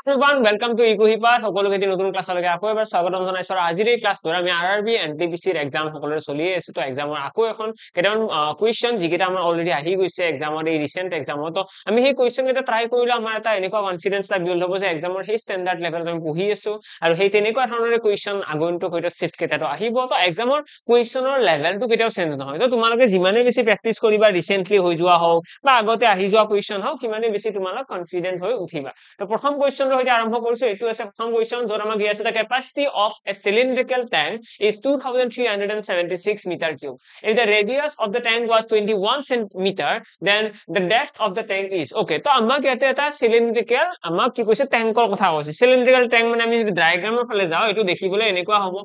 everyone, welcome to ইকুহিপাত সকলোকে এটি নতুন ক্লাছলৈকে আকৌ এবাৰ স্বাগতম জনাইছো আৰু আজিৰ এই ক্লাছটোত আমি আৰআৰবি এনটিপিসিৰ এক্সাম সকলোৰে চলি আছে তো এক্সামৰ আকৌ এখন কেইটামান কুৱেশ্চন যিকেইটা আমাৰ অলৰেডি আহি গৈছে এক্সামৰ এই ৰিসেন্ট এক্সামত তো আমি সেই কুৱেশ্চন কেইটা ট্ৰাই কৰিলে আমাৰ এটা এনেকুৱা কনফিডেন্স এটা বিল্ড হ'ব যে এক্সামৰ সেই ষ্টেণ্ডাৰ্ড লেভেলত আমি পঢ়ি আছো আৰু সেই তেনেকুৱা ধৰণৰ কুৱেশ্চন আগন্তুক হয়তো শিফট কেইটাটো আহিব তো এক্সামৰ কুৱেশ্চনৰ লেভেলটো কেতিয়াও চেঞ্জ নহয় তো তোমালোকে যিমানে বেছি প্ৰেক্টিস কৰিবা ৰিসেন্টলি হৈ যোৱা হওক বা আগতে আহি যোৱা কুৱেশ্চন হওক সিমানে বেছি তোমালোক কনফিডেন্ট হৈ উঠিবা তো প্ৰথম কুৱেশ্চনটো হইতে আৰম্ভ কৰিছো এটো আছে প্ৰথম কুৱেশ্চন যত আমাক দিয়া আছে the capacity of a cylindrical tank is 2376 meter cube if the radius of the tank was 21 centimeter then the depth of the tank is okay তো আমাক ইয়াতে এটা cylindrical আমাক কি কৈছে ট্যাঙ্কৰ কথা কৈছে cylindrical tank মানে আমি যদি ডায়াগ্ৰামৰ ফালে যাও এটো দেখিবলৈ এনেকুৱা হ'ব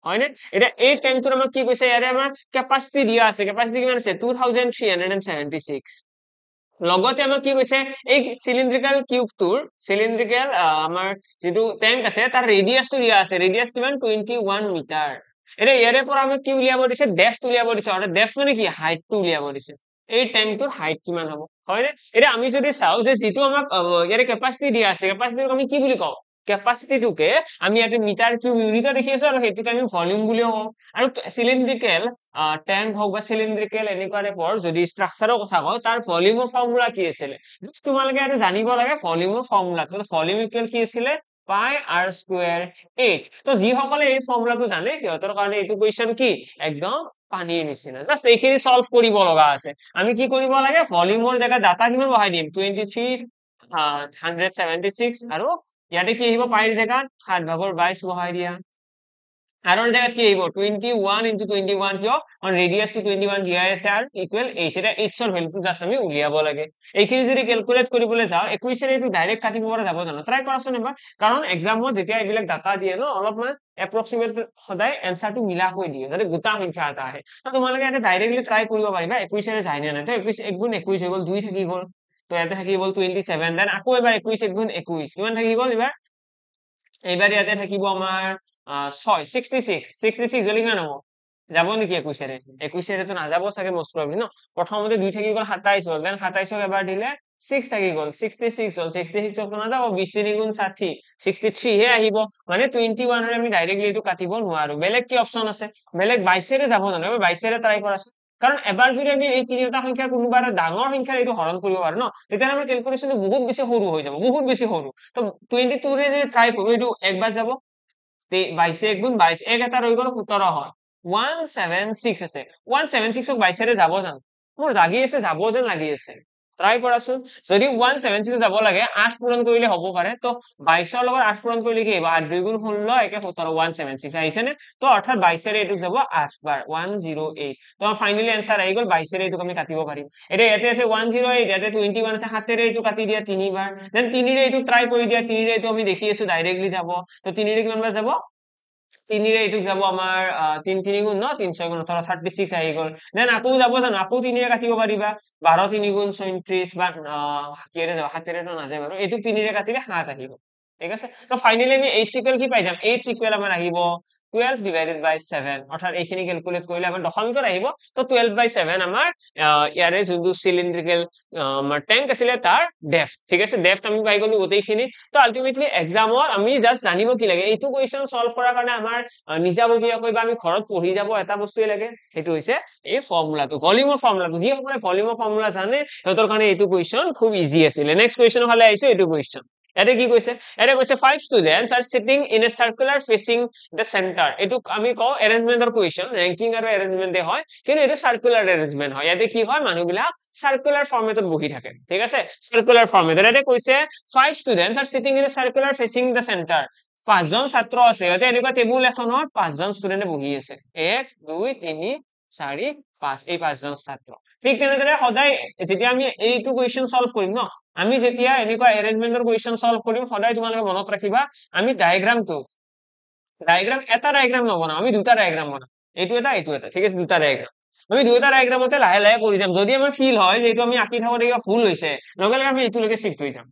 হয়নে এটা এই ট্যাঙ্কটোৰ আমাক কি কৈছে ইয়াৰে আমাৰ ক্যাপাসিটি দিয়া আছে ক্যাপাসিটি কিমান আছে 2376 লগতে আমাক কি কৈছে এই সিলিন্ড্রিক্যাল কিউবটোৰ সিলিন্ড্ৰিক্যাল আমাৰ যেটো ট্যাঙ্ক আছে তাৰ ৰেডিয়াসটো দিয়া আছে ৰেডিয়াস কিমান 21 মিটাৰ এৰে ইয়াৰে পৰা আমাক কি উলিয়াব দিছে ডেপথ উলিয়াব দিছে আৰু ডেপথ মানে কি হাইটটো উলিয়াব দিছে এই ট্যাঙ্কটোৰ হাইট কিমান হ'ব হয়নে এৰে আমি যদি চাও যে যেটো আমাক ইয়াৰে ক্যাপাসিটি দিয়া আছে ক্যাপাসিটিক আমি কি বুলি কওঁ ক্যাপাসিটিটোকে আমি ইয়াতে মিটাৰ কিউব ইউনিটত দেখি আছো আৰু হেতুকে আমি ভলিউম বুলিও কওঁ আৰু সিলিন্ড্ৰিক্যাল ট্যাঙ্ক হোক বা সিলিন্ড্ৰিক্যাল এনেকুৱা টাইপৰ যদি স্ট্ৰাকচাৰৰ কথা কওঁ তাৰ ভলিউমৰ ফৰ্মুলা কি আছিল জাস্ট তোমালোকে এটা জানিব লাগে ভলিউমৰ ফৰ্মুলা তো ভলিউম ইকুৱেল কি আছিল পাই r স্কয়াৰ h তো যি সকলে এই ফৰ্মুলাটো জানে সিহঁতৰ কাৰণে এইটো কোৱেশ্চন কি একদম পানীৰ নিচিনা জাস্ট এইখিনি সলভ কৰিব লগা আছে আমি কি কৰিব লাগে ভলিউমৰ জায়গা ডাটা কিমান বহাই দিম 176 আৰু ইয়াতে কি আহিব পাইৰ জায়গাত 7/22 বহাই দিয়া আৰৰ জায়গাত কি আহিব 21 into 21 কিয় অন ৰেডিয়াস টু 21 দিয়া আছে আৰু ইকুৱেল h এটা h ৰ ভ্যালুটো জাস্ট আমি উলিয়াব লাগে এইখিনি যদি ক্যালকুলেট কৰিবলৈ যাও ইকুৱেচন এইটো ডাইৰেক্ট কাটিব পৰা যাব জানো ট্ৰাই কৰাচোন এবাৰ কাৰণ এক্সামত যেতিয়া এইবিলাক ডাটা দিয়ে ন অলপমান এপ্ৰক্সিমেট সদায় এনসাৰটো মিলা হৈ দিয়ে যাতে গোটা সংখ্যা এটা আহে তো তোমালোকে এটা ডাইৰেক্টলি ট্ৰাই কৰিব পাৰিবা ইকুৱেচনে যায় নে নাই তো 21 21 হৈ গল 2 থাকি গল তো ইয়াতে থাকি গল 27 দেন আকৌ এবাৰ 21 21 কিমান থাকি গল এবাৰ ইয়াতে থাকিব আমাৰ 66 হলে কিমান হ'ব যাব নেকি 21 তো নাযাব চাগে মোস্ট প্ৰবলি ন প্ৰথমতে 2 থাকি গল 27 হল দেন 27 ক এবাৰ দিলে 6 থাকি গল 66 হল 66 ক নাযাব 20 3 গুণ 60 63 হে আহিব মানে 21 ৰে আমি ডাইৰেক্টলি এটো কাটিব নোৱাৰো বেলেগ কি অপচন আছে বেলেগ 22 ৰে যাব জানো 22 ৰে ট্ৰাই কৰাছো কাৰণ এবাৰ যদি আমি এই তিনিটা সংখ্যাৰ কোনোবা এটা ডাঙৰ সংখ্যাৰ এইটো হৰণ কৰিব পাৰো ন তেতিয়া আমাৰ ক্যালকুলেশনটো বহুত বেছি সৰু হৈ যাব বহুত বেছি সৰু তো 22 ৰে যদি ট্ৰাই কৰো এইটো একবাৰ যাব 22 গুণ 22 এক এটা ৰৈ গল 17 হয় 176 আছে 176 ক 22 ৰে যাব জানো মোৰ লাগি আছে যাব যেন লাগি আছে ট্ৰাই কৰাচোন যদি 176 যাব লাগে 8 পূৰণ কৰিলে হ'ব পাৰে তো 22 ৰ লগত 8 পূৰণ কৰিলে কি হ'ব 8 2 গুণ 16 একে 17 176 আহিছে নে তো অৰ্থাৎ 22 ৰে এটো যাব 8 বাৰ 108 তো ফাইনালি आंसर আহি গল 22 ৰে এটো আমি কাটিব পাৰিম এটা ইয়াতে আছে 108 ইয়াতে 21 আছে 7 ৰে এটো কাটি দিয়া 3 বাৰ দেন 3 ৰে এটো ট্ৰাই কৰি দিয়া 3 ৰে এটো আমি দেখি আছো ডাইৰেক্টলি যাব তো 3 ৰে কিমান বাৰ যাব 3 ৰে এটো যাব আমাৰ 3 3 গুণ 9 3 6 গুণ 18 36 আহি গল দেন আকৌ যাব জানো আকৌ 3 ৰে কাটিব পাৰিবা 12 3 গুণ 34 বা কিৰে যাব 7 ৰে তো নাযায় বাৰু এটো 3 ৰে কাটিলে 7 আহিব ঠিক আছে তো ফাইনালি আমি h ইকুৱেল কি পাই যাম h ইকুৱেল আমাৰ আহিব 12 divided by 7 অৰ্থাৎ এইখিনি ক্যালকুলেট কৰিলে আমাৰ দশমিকত আহিব তো 12 by 7 আমাৰ ইয়াৰে যোনটো সিলিন্ড্ৰিক্যাল আমাৰ ট্যাঙ্ক আছিল তাৰ ডেপথ ঠিক আছে ডেপথ আমি পাই গলো গোটেইখিনি তো আলটিমেটলি এক্সামত আমি জাস্ট জানিব কি লাগে এইটো কোৱেশ্চন সলভ কৰাৰ কাৰণে আমাৰ নিজাববীয়াকৈ বা আমি ঘৰত পঢ়ি যাব এটা বস্তুই লাগে সেইটো হৈছে এই ফৰ্মুলাটো ভলিউমৰ ফৰ্মুলাটো যি সকলে ভলিউমৰ ফৰ্মুলা জানে হেতৰ কাৰণে এইটো কোৱেশ্চন খুব ইজি আছিল নেক্সট কোৱেশ্চনৰ ফালে আইছো এইটো কোৱেশ্চন এতে কি কৈছে এতে কৈছে 5 students are sitting in a circular facing the center এটুক আমি কও অ্যাৰেঞ্জমেন্টৰ কোৱেশ্চন ৰ্যাঙ্কিং আৰু অ্যাৰেঞ্জমেন্টে হয় কিন্তু এটো সাৰ্কুলাৰ অ্যাৰেঞ্জমেন্ট হয় ইয়াতে কি হয় মানুহবিলাক সাৰ্কুলাৰ ফৰ্মেটত বহি থাকে ঠিক আছে সাৰ্কুলাৰ ফৰ্মেটত এতে কৈছে 5 students are sitting in a circular facing the center পাঁচজন ছাত্র আছে ইয়াতে এনেকুৱা টেবুল এখনত পাঁচজন ষ্টুডেন্টে বহি আছে 1 2 3 4 5 এই পাঁচজন ছাত্র ঠিক তেনেদৰে সদায় যেতিয়া আমি এইটো কোৱেশ্চন সলভ কৰিম ন আমি যেতিয়া এনেকুৱা অ্যাৰেঞ্জমেন্টৰ কোৱেশ্চন সলভ কৰিম সদায় তোমালোকে মনত ৰাখিবা আমি ডায়াগ্ৰাম এটা ডায়াগ্ৰাম নবনাও আমি দুটা ডায়াগ্ৰাম বনাও এইটো এটা ঠিক আছে দুটা ডায়াগ্ৰাম আমি দুটা ডায়াগ্ৰামতে লাহে লাহে কৰি যাম যদি আমাৰ ফিল হয় যে এইটো আমি আঁকি থাকোতে কিবা ভুল হৈছে লগে লগে আমি এইটো লৈকে শিফট হৈ যাম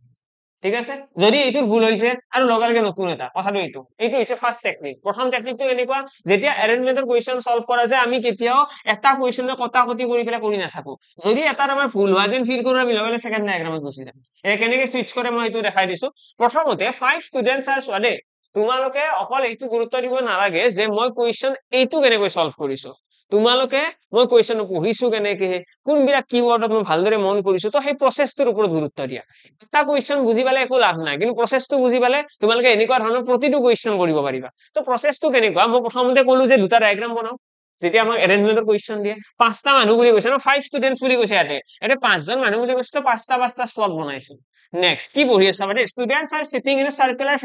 ঠিক আছে যদি এইটোৰ ভুল হৈছে আৰু লগে লগে নতুন এটা কথাটো এইটো হৈছে ফাৰ্ষ্ট টেকনিক প্ৰথম টেকনিকটো এনেকুৱা যেতিয়া এৰেঞ্জমেন্টৰ কুৱেশ্যন সলভ কৰা যায় আমি কেতিয়াও এটা কুৱেশ্যনে কটাকটি কৰি পেলাই কৰি নাথাকো যদি এটাৰ আমাৰ ভুল হয় দেন ফিল কৰো আমি লগে লগে সেকেন্ড ডায়াগ্ৰামত গুচি যাম কেনেকে সুইচ কৰে মই এইটো দেখাই দিছো প্ৰথমতে 5 ষ্টুডেন্টস আৰ ছোৱালী তোমালোকে অকল এইটো গুৰুত্ব দিব নালাগে যে মই কুৱেশ্যন এইটো কেনেকৈ সলভ কৰিছো তোমালোকে মই কুৱেশ্যন পঢ়িছো কেনেকে কোনবিলাক কিৱৰ্ডত মই ভালদৰে মন কৰিছো তো সেই প্ৰচেছটোৰ ওপৰত গুৰুত্ব দিয়া এটা কুৱেশ্যন বুজি পালে একো লাভ নাই কিন্তু প্ৰচেছটো বুজি পালে তোমালোকে এনেকুৱা ধৰণৰ প্ৰতিটো কুৱেশ্যন কৰিব পাৰিবা তো প্ৰচেছটো কেনেকুৱা মই প্ৰথমতে ক'লো যে দুটা ডায়াগ্ৰাম বনাও যেতিয়া আমাক এৰেঞ্জমেন্টৰ কুৱেশ্যন দিয়ে পাঁচটা মানুহ বুলি কৈছে ন 5 ষ্টুডেন্টস বুলি কৈছে ইয়াতে পাঁচজন মানুহ বুলি কৈছে তো পাঁচটা স্লট বনাইছো নেক্সট কি পঢ়ি আছা মানে students are sitting in a circular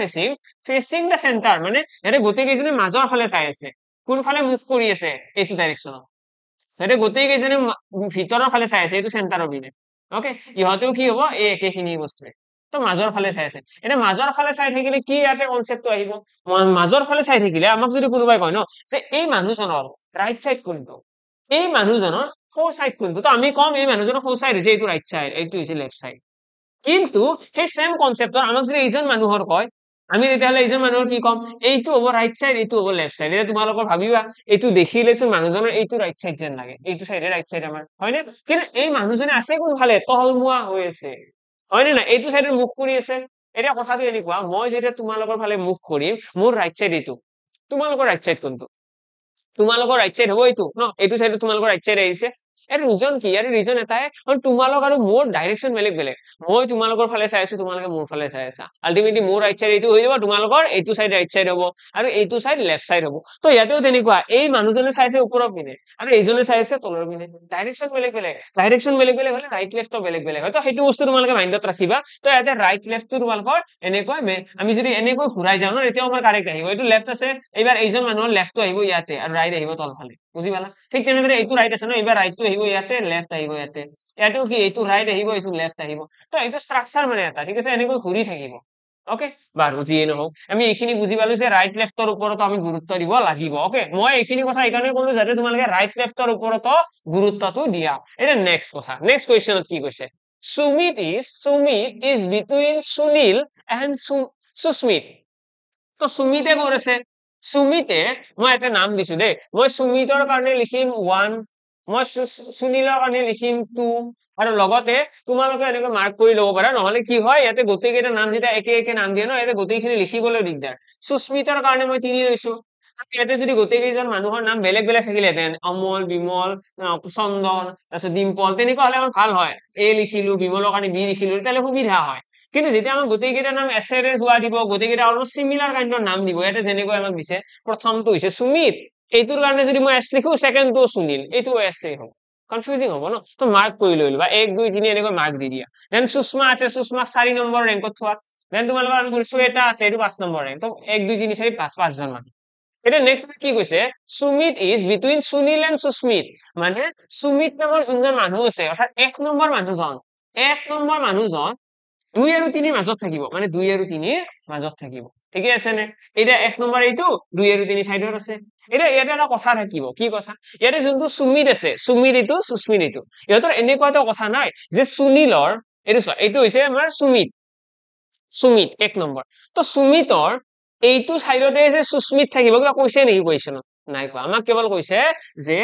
facing the centre মানে ইয়াতে গোটেই কেইজনে মাজৰ ফালে চাই আছে কোনফালে মুভ কৰি আছে এইটো ডাইৰেকশ্যনত সিহঁতে গোটেই কেইজনে ভিতৰৰ ফালে চাই আছে এইটো চেণ্টাৰৰ পিনে ওকে ইহঁতেও কি হ'ব এই একেখিনি বস্তুৱে তো মাজৰ ফালে চাই আছে এতিয়া মাজৰ ফালে চাই থাকিলে কি ইয়াতে কনচেপ্টটো আহিব মাজৰ ফালে চাই থাকিলে আমাক যদি কোনোবাই কয় ন যে এই মানুহজনৰ ৰাইট সাইড কোনটো এই মানুহজনৰ ফোৰ সাইড কোনটো তো আমি কম এই মানুহজনৰ ফোৰ সাইড হৈছে এইটো ৰাইট সাইড এইটো হৈছে লেফট সাইড কিন্তু সেই সেম কনচেপ্টৰ আমাক যদি এইজন মানুহৰ কয় আমি তেতিয়াহ'লে এইজন মানুহৰ কি কম এইটো হ'ব ৰাইট সাইড এইটো হ'ব লেফট সাইড এতিয়া তোমালোকৰ ভাবিবা এইটো দেখিলেচোন মানুহজনৰ এইটো ৰাইট সাইড যেন লাগে এইটো সাইডে ৰাইট সাইড আমাৰ হয়নে কিন্তু এই মানুহজনে আছে কোনফালে তলমুৱা হৈ আছে হয়নে না এইটো সাইডে মুখ কৰি আছে এতিয়া কথাটো এনেকুৱা মই যেতিয়া তোমালোকৰ ফালে মুখ কৰিম মোৰ ৰাইট সাইড এইটো তোমালোকৰ ৰাইট সাইড কোনটো তোমালোকৰ ৰাইট সাইড হ'ব এইটো ন এইটো সাইডে তোমালোকৰ ৰাইট সাইড আহিছে এৰ ৰিজন কি এৰ ৰিজন এটাই কাৰণ তোমালোক আৰু মোৰ ডাইৰেকশন বেলেগ বেলেগ মই তোমালোকৰ ফালে চাই আছো তোমালোকে মোৰ ফালে চাই আছা আলটিমেটলি মোৰ ৰাইট সাইড এইটো হৈ যাব তোমালোকৰ এইটো সাইড ৰাইট সাইড হ'ব আৰু এইটো সাইড লেফট সাইড হ'ব তো ইয়াতেও তেনেকুৱা এই মানুহজনে চাইছে ওপৰৰ পিনে আৰু এইজনে চাই আছে তলৰ পিনে ডাইৰেকশন বেলেগ বেলেগ হলে ৰাইট লেফটও বেলেগ বেলেগ হয় তো সেইটো বস্তু তোমালোকে মাইন্ডত ৰাখিবা তো ইয়াতে ৰাইট লেফটটো তোমালোকৰ এনেকৈ আমি যদি এনেকৈ ঘূৰাই যাওঁ ন এতিয়াও আমাৰ কাৰেক্ট আহিব এইটো লেফট আছে এইবাৰ এইজন মানুহৰ লেফটটো আহিব ইয়াতে আৰু ৰাইট আহিব তলফালে বুজি পালা ঠিক তেনেদৰে এইটো ৰাইট আছে ন এইবাৰ ৰাইটটো আহিব ইয়াতে লেফট আহিব ইয়াতে ইয়াতেও কি এইটো ৰাইট আহিব এইটো লেফট আহিব তো এইটো ষ্ট্ৰাকচাৰ মানে এটা ঠিক আছে এনেকৈ ঘূৰি থাকিব ওকে বাৰু যিয়ে নহওক আমি এইখিনি বুজি পালো যে ৰাইট লেফটৰ ওপৰতো আমি গুৰুত্ব দিব লাগিব ওকে মই এইখিনি কথা এইকাৰণে ক'লো যাতে তোমালোকে ৰাইট লেফটৰ ওপৰতো গুৰুত্বটো দিয়া এটা নেক্সট কথা নেক্সট কুৱেশ্যনত কি কৈছে Sumit is between Sunil and Susmit তো সুমিতে ক'ত আছে সুমিতে মই এটা নাম দিছো দেই মই সুমিতৰ কাৰণে লিখিম 1 মই সুনীলৰ কাৰণে লিখিম 2 আৰু লগতে তোমালোকে এনেকৈ মাৰ্ক কৰি ল'ব পাৰা নহলে কি হয় ইয়াতে গোটেই কেইটা নাম যেতিয়া একে নাম দিয়ে ন ইয়াতে গোটেইখিনি লিখিবলৈ দিগদাৰ সুস্মিতৰ কাৰণে মই 3 লৈছো ইয়াতে যদি গোটেই কেইজন মানুহৰ নাম বেলেগ বেলেগ থাকিলেহেঁতেন অমল বিমল চন্দন তাৰপিছত ডিম্পল তেনেকুৱা হলে আমাৰ ভাল হয় এ লিখিলো বিমলৰ কাৰণে বি লিখিলো তেতিয়াহ'লে সুবিধা হয় কিন্তু যেতিয়া আমাক গোটেই কেইটা নাম এছেৰে যোৱা দিব গোটেই কেইটা অলমষ্ট সিমিলাৰ কাইণ্ডৰ নাম দিব ইয়াতে যেনেকৈ আমাক দিছে প্ৰথমটো হৈছে সুমিত এইটোৰ কাৰণে যদি মই এছ লিখো সেকেন্ডটো সুনীল এইটো এছ এ হ'ব কনফিউজিং হ'ব ন তো মাৰ্ক কৰি লৈ ল'বা 1 2 3 এনেকৈ মাৰ্ক দি দিয়া দেন সুষমা আছে সুষমা 4 নম্বৰ ৰেংকত থোৱা দেন তোমালোকৰ আৰু শ্বেতা আছে এইটো 5 নম্বৰ ৰেংক তো 1 2 3 4 5 5জন মানুহ এটা নেক্সট কি কৈছে Sumit is between Sunil and Susmit মানে সুমিত নামৰ যোনজন মানুহ আছে অৰ্থাৎ 1 নম্বৰ মানুহজন 2 আৰু 3 ৰ মাজত থাকিব মানে 2 আৰু 3 ৰ মাজত থাকিব ঠিকে আছে নে এতিয়া 1 নম্বৰ এইটো 2 আৰু 3 সাইডত আছে এটা ইয়াতে এটা কথা থাকিব কি কথা ইয়াতে যোনটো সুমিত আছে সুমিত এইটো সুস্মিত এইটো ইহঁতৰ এনেকুৱা এটা কথা নাই যে সুনীলৰ এইটো হৈছে আমাৰ সুমিত 1 নম্বৰ তো সুমিতৰ এইটো সাইডতে যে সুস্মিত থাকিব কিবা কৈছে নেকি কুৱেশ্যনত নাই কোৱা আমাক কেৱল কৈছে যে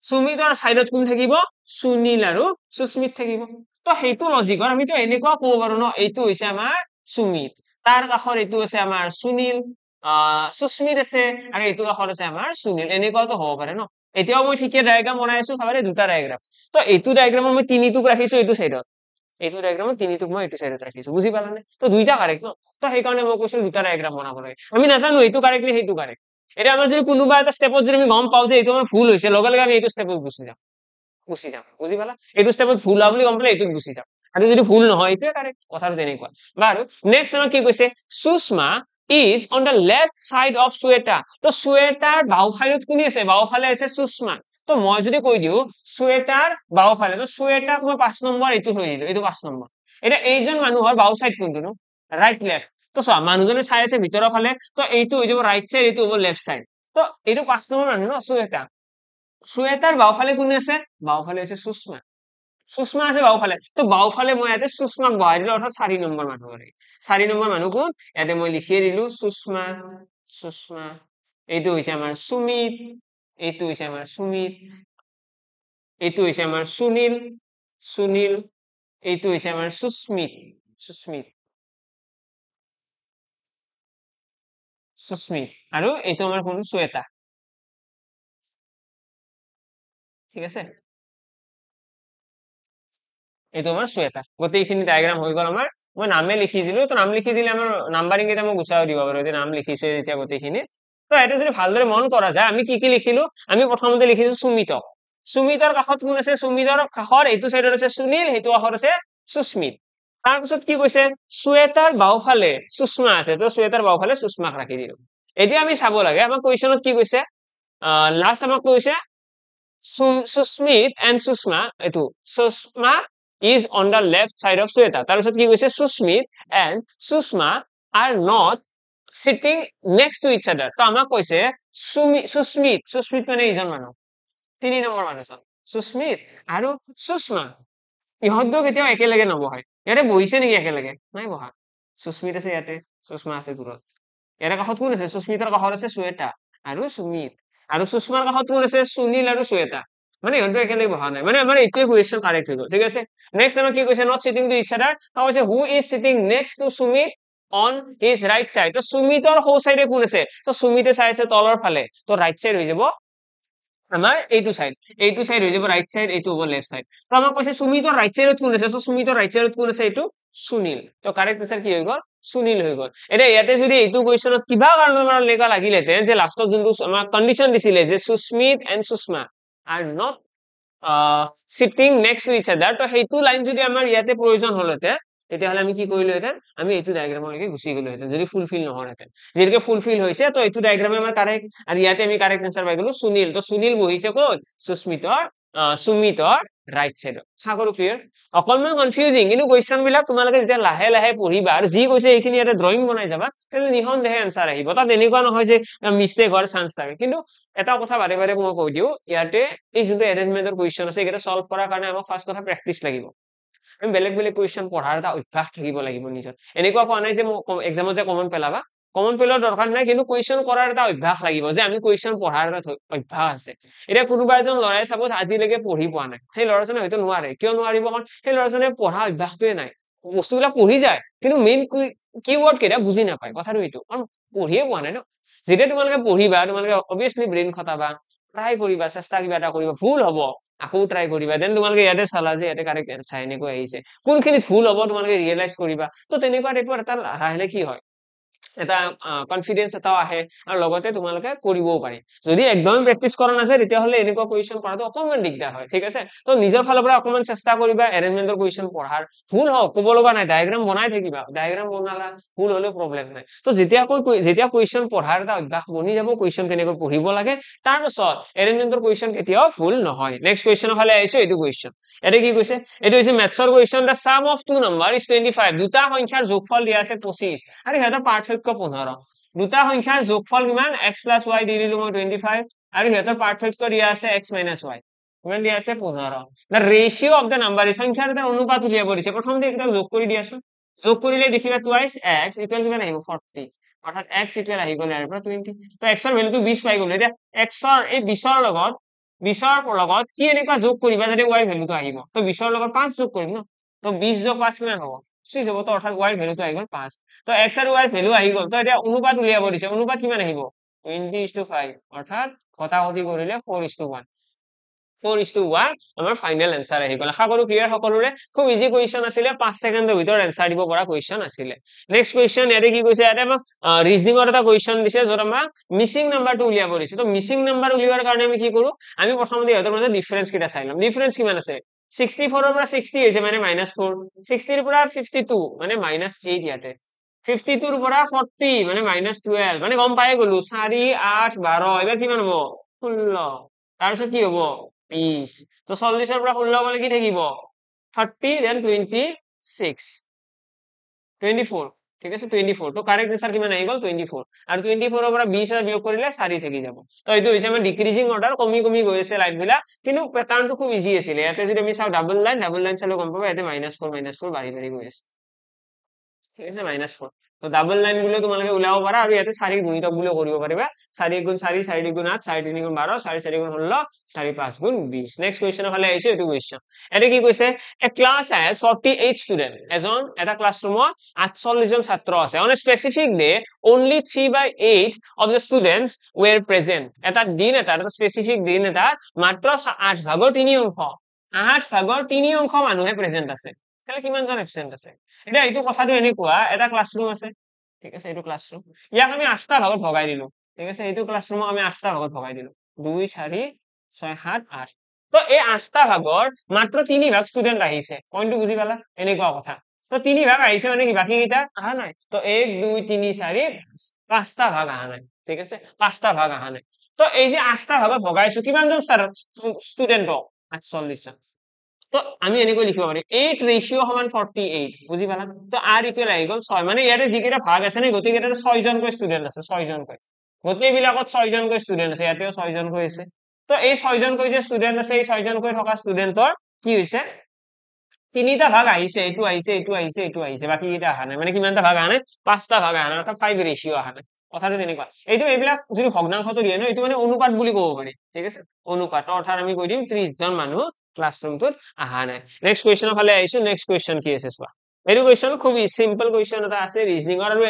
সুমিতৰ সাইডত কোন থাকিব সুনীল আৰু সুস্মিত থাকিব তো সেইটো লজিকৰ আমিতো এনেকুৱা ক'ব পাৰো ন এইটো হৈছে আমাৰ সুমিত তাৰ কাষৰ এইটো আছে আমাৰ সুনীল সুস্মিত আছে আৰু এইটো কাষত আছে আমাৰ সুনীল এনেকুৱাতো হ'ব পাৰে ন এতিয়াও মই ঠিকে ডায়াগ্ৰাম বনাই আছো চাবাৰে দুটা ডায়াগ্ৰাম তো এইটো ডায়াগ্ৰামত মই তিনিটোক ৰাখিছো এইটো সাইডত এইটো ডায়াগ্ৰামত তিনিটোক মই এইটো সাইডত ৰাখিছো বুজি পালানে তো দুইটা কাৰেক্ট ন তো সেইকাৰণে মই কৈছিলো দুটা ডায়াগ্ৰাম বনাব লাগে আমি নাজানো এইটো কাৰেক্ট নে সেইটো কাৰেক্ট এতিয়া আমাৰ যদি কোনোবা এটা ষ্টেপত যদি আমি গম পাওঁ যে এইটো আমাৰ ভুল হৈছে লগে লগে আমি এইটো ষ্টেপত গুচি যাম বুজি পালা এইটো ষ্টেপত ভুল হোৱা বুলি গম পালে এইটোত গুচি যাম আৰু যদি ভুল নহয় এইটোৱে কাৰেক্ট কথাটো তেনেকুৱা বাৰু নেক্সট আমাক কি কৈছে Sushma is on the left side of Shweta তো শ্বেতাৰ বাওঁফালত কোন আছে বাওঁফালে আছে সুষমা তো মই যদি কৈ দিও শ্বেতাৰ বাওঁফালে তো শ্বেতাক মই 5 নম্বৰ এইটো থৈ দিলো এইটো 5 নম্বৰ এটা এইজন মানুহৰ বাওঁ সাইড কোনটো নো ৰাইট লেফট তো চোৱা মানুহজনে চাই আছে ভিতৰৰ ফালে তো এইটো হৈ যাব ৰাইট সাইড এইটো হ'ব লেফট সাইড তো এইটো 5 নম্বৰ মানুহ ন শ্বেতাৰ বাওঁফালে কোন আছে বাওঁফালে আছে সুষমা সুষমা আছে বাওঁফালে তো বাওঁফালে মই ইয়াতে সুষমাক বহাই দিলো অৰ্থাৎ 4 নম্বৰ মানুহ আৰু 4 নম্বৰ মানুহ কোন ইয়াতে মই লিখিয়ে দিলো সুষমা সুষমা এইটো হৈছে আমাৰ সুমিত এইটো হৈছে আমাৰ সুমিত এইটো হৈছে আমাৰ সুনীল সুনীল এইটো হৈছে আমাৰ সুস্মিত সুস্মিত সুস্মিত আৰু এইটো আমাৰ কোন শ্বেতা ঠিক আছে এইটো আমাৰ শ্বেতা গোটেইখিনি ডায়াগ্ৰাম হৈ গ'ল আমাৰ মই নামে লিখি দিলো তো নাম লিখি দিলে আমাৰ নাম্বাৰিং কেইটা মই গুচাই দিব পাৰো এতিয়া নাম লিখিছো এতিয়া গোটেইখিনি তো এইটো যদি ভালদৰে মন কৰা যায় আমি কি লিখিলো আমি প্ৰথমতে লিখিছো সুমিতক সুমিতৰ কাষত কোন আছে সুমিতৰ কাষৰ এইটো চাইডত আছে সুনীল সেইটো কাষত আছে সুস্মিত তাৰপিছত কি কৈছে শ্বেতাৰ বাওঁফালে সুষমা আছে তো শ্বেতাৰ বাওঁফালে সুষমাক ৰাখি দিলো এতিয়া আমি চাব লাগে আমাৰ কুৱেশ্যনত কি কৈছে লাষ্ট আমাক কৈছে Susmit and Susma এইটো Susma is on the left side of Shweta তাৰপিছত কি কৈছে Susmit and Susma are not sitting next to each other তো আমাক কৈছে Susmit মানে ইজন মানুহ 3 নম্বৰ মানুহজন Susmit আৰু Susma ইহঁত দুটা কেতিয়াও একেলগে নবহে ইয়াতে বহিছে নেকি একেলগে নাই বহা Susmit আছে ইয়াতে Susma আছে দূৰত ইয়াৰ কাষত কোন আছে Susmiতৰ কাষত আছে Shweta আৰু Sumit আৰু সুষমাৰ কাষত কোন আছে সুনীল আৰু শ্বেতা মানে ইহঁতে একেলগে বহা নাই মানে আমাৰ এইটোৱে কুৱেশ্যন কাৰেক্ট হৈ গ'ল ঠিক আছে নেক্সট আমাৰ কি কৈছে not sitting two each other কৈছে who is sitting next to Sumit on his right side তো সুমিতৰ সো সাইডে কোন আছে তো সুমিতে চাই আছে তলৰ ফালে তো ৰাইট সাইড হৈ যাব আমাৰ এইটো সাইড হৈ যাব ৰাইট সাইড এইটো হ'ব লেফট সাইড তো আমাক কৈছে সুমিতৰ ৰাইট সাইডত কোন আছে তো সুমিতৰ ৰাইট সাইডত কোন আছে এইটো সুনীল তো কাৰেক্ট আনসাৰ কি হৈ গ'ল সুনীল হৈ গ'ল এতিয়া ইয়াতে যদি এইটো কুৱেশ্যনত কিবা কাৰণত আমাৰ লেখা লাগিলেহেঁতেন যে লাষ্টত যোনটো আমাৰ কণ্ডিশ্যন দিছিলে যে Susmit and Sushma are not sitting next to each other তো সেইটো লাইন যদি আমাৰ ইয়াতে প্ৰয়োজন হলহেঁতেন তেতিয়াহ'লে আমি কি কৰিলোহেঁতেন আমি এইটো ডায়াগ্ৰামলৈকে গুচি গলোহেঁতেন যদি ফুলফিল নহলহেঁতেন যেতিয়ালৈকে ফুলফিল হৈছে তো এইটো ডায়াগ্ৰামে আমাৰ কাৰেক্ট আৰু ইয়াতে আমি কাৰেক্ট এনসাৰ পাই গলো সুনীল তো সুনীল বহিছে ক'ত সুস্মিতৰ সুমিতৰ ৰাইট সাইডত আশা কৰো ক্লিয়াৰ অকনমান কনফিউজিং কিন্তু কুৱেশ্যন বিলাক তোমালোকে যেতিয়া লাহে লাহে পঢ়িবা আৰু যি কৈছে এইখিনি ইয়াতে ড্ৰয়িং বনাই যাবা তেতিয়াহ'লে নিঃসন্দেহে এনসাৰ আহিব তাত এনেকুৱা নহয় যে মিষ্টেক হোৱাৰ চান্স থাকে কিন্তু এটা কথা বাৰে বাৰে মই কৈ দিওঁ ইয়াতে এই যোনটো এৰেঞ্জমেন্টৰ কুৱেশ্যন আছে এইকেইটা সলভ কৰাৰ কাৰণে আমাক ফাৰ্ষ্ট কথা প্ৰেক্টিচ লাগিব আমি বেলেগ বেলেগ কুৱেশ্যন পঢ়াৰ এটা অভ্যাস থাকিব লাগিব নিজৰ এনেকুৱা কোৱা নাই যে এক্সামত যে কমন পেলাবা কমন পেলোৱাৰ দৰকাৰ নাই কিন্তু কুৱেশ্যন কৰাৰ এটা অভ্যাস লাগিব যে আমি কুৱেশ্যন পঢ়াৰ এটা অভ্যাস আছে এতিয়া কোনোবা এজন ল'ৰাই চাপোজ আজিলৈকে পঢ়ি পোৱা নাই সেই ল'ৰাজনে হয়তো নোৱাৰে কিয় নোৱাৰিব কাৰণ সেই ল'ৰাজনে পঢ়া অভ্যাসটোৱে নাই বস্তুবিলাক পঢ়ি যায় কিন্তু মেইন কিৱৰ্ড কেইটা বুজি নাপায় কথাটো এইটো কাৰণ পঢ়িয়ে পোৱা নাই ন যেতিয়া তোমালোকে পঢ়িবা তোমালোকে অবভিয়াছলি ব্ৰেইন খটাবা ট্ৰাই কৰিবা চেষ্টা কিবা এটা কৰিবা ভুল হ'ব আকৌ ট্ৰাই কৰিবা দেন তোমালোকে ইয়াতে চালা যে ইয়াতে কাৰেক্ট এনসাৰ এনেকৈ আহিছে কোনখিনিত ভুল হ'ব তোমালোকে ৰিয়েলাইজ কৰিবা তো তেনেকুৱা টাইপৰ এটা লাহে কি হয় এটা কনফিডেন্স এটাও আহে আৰু লগতে তোমালোকে কৰিবও পাৰি যদি একদম প্ৰেক্টিস কৰা নাযায় তেতিয়াহ'লে এনেকুৱা কুৱেশ্যন কৰাটো অকণমান দিগদাৰ হয় ঠিক আছে তো নিজৰ ফালৰ পৰা অকণমান চেষ্টা কৰিবা এৰেঞ্জমেন্টৰ কুৱেশ্যন পঢ়াৰ ভুল হওক ক'ব লগা নাই ডায়াগ্ৰাম বনাই থাকিবা ডায়াগ্ৰাম বনালা ভুল হ'লেও প্ৰব্লেম নাই তো যেতিয়া কুৱেশ্যন পঢ়াৰ এটা অভ্যাস বনি যাব কুৱেশ্যন কেনেকৈ পঢ়িব লাগে তাৰপিছত এৰেঞ্জমেন্টৰ কুৱেশ্যন কেতিয়াও ভুল নহয় নেক্সট কুৱেশ্যনৰ ফালে আহিছো এইটো কুৱেশ্যন ইয়াতে কি কৈছে এইটো হৈছে মেথছৰ question the sum of two number is 25 দুটা সংখ্যাৰ যোগফল দিয়া আছে 25 আৰু সিহঁতৰ পাৰ্থক্য 15 দুটা সংখ্যাৰ যোগফল কিমান x + y দি দিলো মই 25 আৰু সিহঁতৰ পাৰ্থক্য দিয়া আছে x - y কিমান দিয়া আছে 15 the ratio of the number সংখ্যাৰ এটা অনুপাত উলিয়াব দিছে প্ৰথমতে এটা যোগ কৰি দিয়াছোন যোগ কৰিলে দেখিবা twice x ইকুৱেল কিমান আহিব 40 অৰ্থাৎ x ইকুৱেল আহি গ'ল ইয়াৰ পৰা 20 তো x ৰ ভ্যালুটো 20 পাই গ'লো এতিয়া x ৰ এই 20 ৰ লগত কি এনেকুৱা যোগ কৰিবা যাতে y ৰ ভ্যালুটো আহিব তো 20 ৰ লগত 5 যোগ কৰিম ন তো 20 যোগ 5 কিমান হ'ব 6 হ'ব তো অৰ্থাৎ y ৰ ভ্যালুটো আহি গ'ল 5 তো x আৰু y ৰ ভ্যালু আহি গ'ল তো এতিয়া অনুপাত উলিয়াব দিছে অনুপাত কিমান আহিব 20:5 অৰ্থাৎ কটাকটি কৰিলে 4:1 4:1 আমাৰ ফাইনেল এনসাৰ আহি গ'ল আশা কৰো ক্লিয়াৰ সকলোৰে খুব ইজি কুৱেশ্যন আছিলে 5 ছেকেণ্ডৰ ভিতৰত এনসাৰ দিব পৰা কুৱেশ্যন আছিলে নেক্সট কুৱেশ্যন ইয়াতে কি কৈছে ইয়াতে আমাক ৰিজনিংৰ এটা কুৱেশ্যন দিছে য'ত আমাক মিসিং নাম্বাৰটো উলিয়াব দিছে তো মিসিং নাম্বাৰ উলিওৱাৰ কাৰণে আমি কি কৰো আমি প্ৰথমতে ইহঁতৰ মাজত ডিফাৰেন্স কেইটা চাই ল'ম ডিফাৰেন্স কিমান আছে 64 ৰ পৰা 60 হৈছে মানে -4 60 ৰ পৰা 52 মানে -8 ইয়াতে 52 ৰ পৰা 40 মানে -12 মানে গম পাই গলো 4 8 12 এবাৰ কিমান হ'ব 16 তাৰপিছত কি হ'ব 20 তো 40 ৰ পৰা 16 গলে কি থাকিব 30 then 26 24 ঠিক আছে 24 তো কারেক্ট আনসার কিমান আহি গল 24 আৰু 24 ৰ পৰা 20 বিয়োগ কৰিলে 4 থাকি যাব তো এইটো হৈছে আমাৰ ডিক্ৰিজিং অৰ্ডাৰ কমি কমি গৈ আছে লাইন বিলাক কিন্তু প্যাটাৰ্নটো খুব ইজি আছিল ইয়াতে যদি আমি চাও ডাবল লাইন চালে গম পাবা ইয়াতে -4 বাঢ়ি বাঢ়ি গৈ আছে ঠিক আছে -4 তো ডাবল লাইন বুলিও তোমালোকে উলাব পাৰা আৰু ইয়াতে 4 গুণিতক বুলিও কৰিব পাৰিবা 4 গুণ 4 4 গুণ 8 4 3 গুণ 12 4 4 গুণ 16 4 5 গুণ 20 নেক্সট কোৱেশ্চনৰ ফালে আহিছো এইটো কোৱেশ্চন এতে কি কৈছে এ ক্লাছ হ্যাজ 48 স্টুডেন্ট এজন এটা ক্লাছৰুমত 48 জন ছাত্ৰ আছে on a specific day only 3/8 of the students were present এটা দিন এটা স্পেসিফিক দিন এটা মাত্ৰ 8 ভাগৰ 3 অংশ 8 ভাগৰ 3 অংশ মানুহে প্ৰেজেন্ট আছে তাহলে কিমান জন এবসেন্ট আছে এটা এইটো কথাটো এনেকুৱা এটা ক্লাছৰুম আছে ঠিক আছে এইটো ক্লাছৰুম ইয়াক আমি 8টা ভাগত ভগাই দিলো ঠিক আছে এইটো ক্লাছৰুমক আমি 8টা ভাগত ভগাই দিলো 2 4 6 7 8 তো এই 8টা ভাগৰ মাত্ৰ 3 ভাগ ষ্টুডেন্ট আহিছে পইণ্টটো বুজি পালা এনেকুৱা কথা তো 3 ভাগ আহিছে মানে কি বাকি কেইটা আহা নাই তো 1 2 3 4 5টা ভাগ আহা নাই ঠিক আছে 5টা ভাগ আহা নাই তো এই যে 8টা ভাগত ভগাইছো কিমান জন ষ্টুডেন্টক 48 জন তো আমি এনেকৈ লিখিব পাৰি 8 ৰেশিও সমান 48 বুজি পালা তো r ইকুৱেল আহি গল 6 মানে ইয়াতে যিকেইটা ভাগ আছে নে গতি কেইটা 6 জনকৈ ষ্টুডেন্ট আছে 6 জনকৈ গতি বিলাকত 6 জনকৈ ষ্টুডেন্ট আছে ইয়াতেও 6 জনকৈ আছে তো এই 6 জনকৈ যে ষ্টুডেন্ট আছে এই 6 জনকৈ থকা ষ্টুডেন্টৰ কি হৈছে তিনিটা ভাগ আহিছে এইটো আহিছে এইটো আহিছে এইটো আহিছে বাকি কেইটা আহা নাই মানে কিমানটা ভাগ আহা নাই 5টা ভাগ আহা নাই অৰ্থাৎ 5 ৰেশিও আহা নাই কথাটো তেনেকুৱা এইটো এইবিলাক যদি ভগ্নাংশটো দিয়ে ন এইটো মানে অনুপাত বুলি ক'ব পাৰি ঠিক আছে অনুপাত অৰ্থাৎ আমি কৈ দিম 30 জন মানুহ ক্লাছৰুমটোত আহা নাই নেক্সট কোৱেশ্চনৰ ফালে আহিছো নেক্সট কোৱেশ্চন কি আছে চোৱা এইটো কোৱেশ্চন খুব সিম্পল কোৱেশ্চন এটা আছে ৰিজনিংৰ আৰু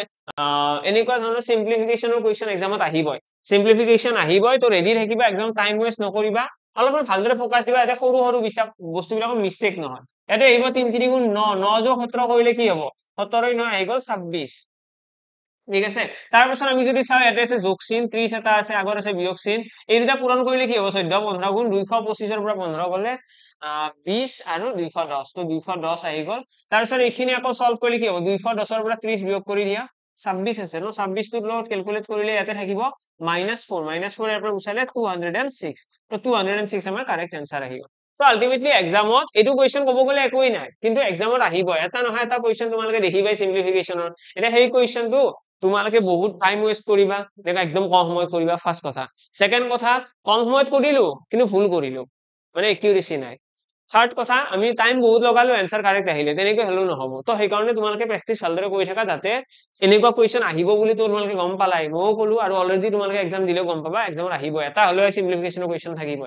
এনেকুৱা ধৰণৰ সিম্পলিফিকেশনৰ কোৱেশ্চন এক্সামত আহিবই সিম্পলিফিকেশন আহিবই তো ৰেডি থাকিবা একদম টাইম ওয়েস্ট নকৰিবা অলপমান ভালদৰে ফোকাস দিবা এটা সৰু সৰু বস্তুবিলাকৰ মিস্টেক নহয় ইয়াতে আহিব 3 3 গুণ 9 9 যোগ 17 কৰিলে কি হ'ব 17 9 আহি গল 26 ঠিক আছে তাৰ পিছত আমি যদি চাও ইয়াতে আছে যোগ চিন 30 এটা আছে আগৰ আছে বিয়োগ চিন এই দুটা পূৰণ কৰিলে কি হ'ব 14 15 গুণ 225 ৰ পৰা 15 গলে 20 আৰু 210 তো 210 আহি গল তাৰ পিছত এইখিনি আকৌ সলভ কৰিলে কি হ'ব 210 ৰ পৰা 30 বিয়োগ কৰি দিয়া 26 আছে ন 26 টোৰ লগত ক্যালকুলেট কৰিলে ইয়াতে থাকিব -4 -4 ইয়াৰ পৰা উছালে 206 তো 206 আমাৰ কাৰেক্ট আনসাৰ আহিব তো আলটিমেটলি এক্সামত এইটো কোৱেশ্চন ক'ব গলে একোই নাই কিন্তু এক্সামত আহিব এটা নহয় এটা কোৱেশ্চন তোমালোকে দেখিবাই সিম্পলিফিকেশনৰ এটা সেই কোৱেশ্চনটো তোমালোকে বহুত টাইম ওয়েস্ট কৰিবা দেখা একদম কম সময়ত কৰিবা ফাৰ্স্ট কথা সেকেন্ড কথা কম সময়ত কৰিলো কিন্তু ভুল কৰিলো মানে একিউৰেসি নাই থাৰ্ড কথা আমি টাইম বহুত লগালো আনসাৰ কাৰেক্ট আহিলে তেনেকৈ হলো নহব তো সেই কাৰণে তোমালোকে প্ৰেক্টিস ভালদৰে কৰি থাকা যাতে এনেকুৱা কোৱেশ্চন আহিব বুলি তোমালোকে গম পালাই মও কলো আৰু অলৰেডি তোমালোকে এক্সাম দিলেও গম পাবা এক্সামত আহিব এটা হলেও সিম্পলিফিকেশনৰ কোৱেশ্চন থাকিব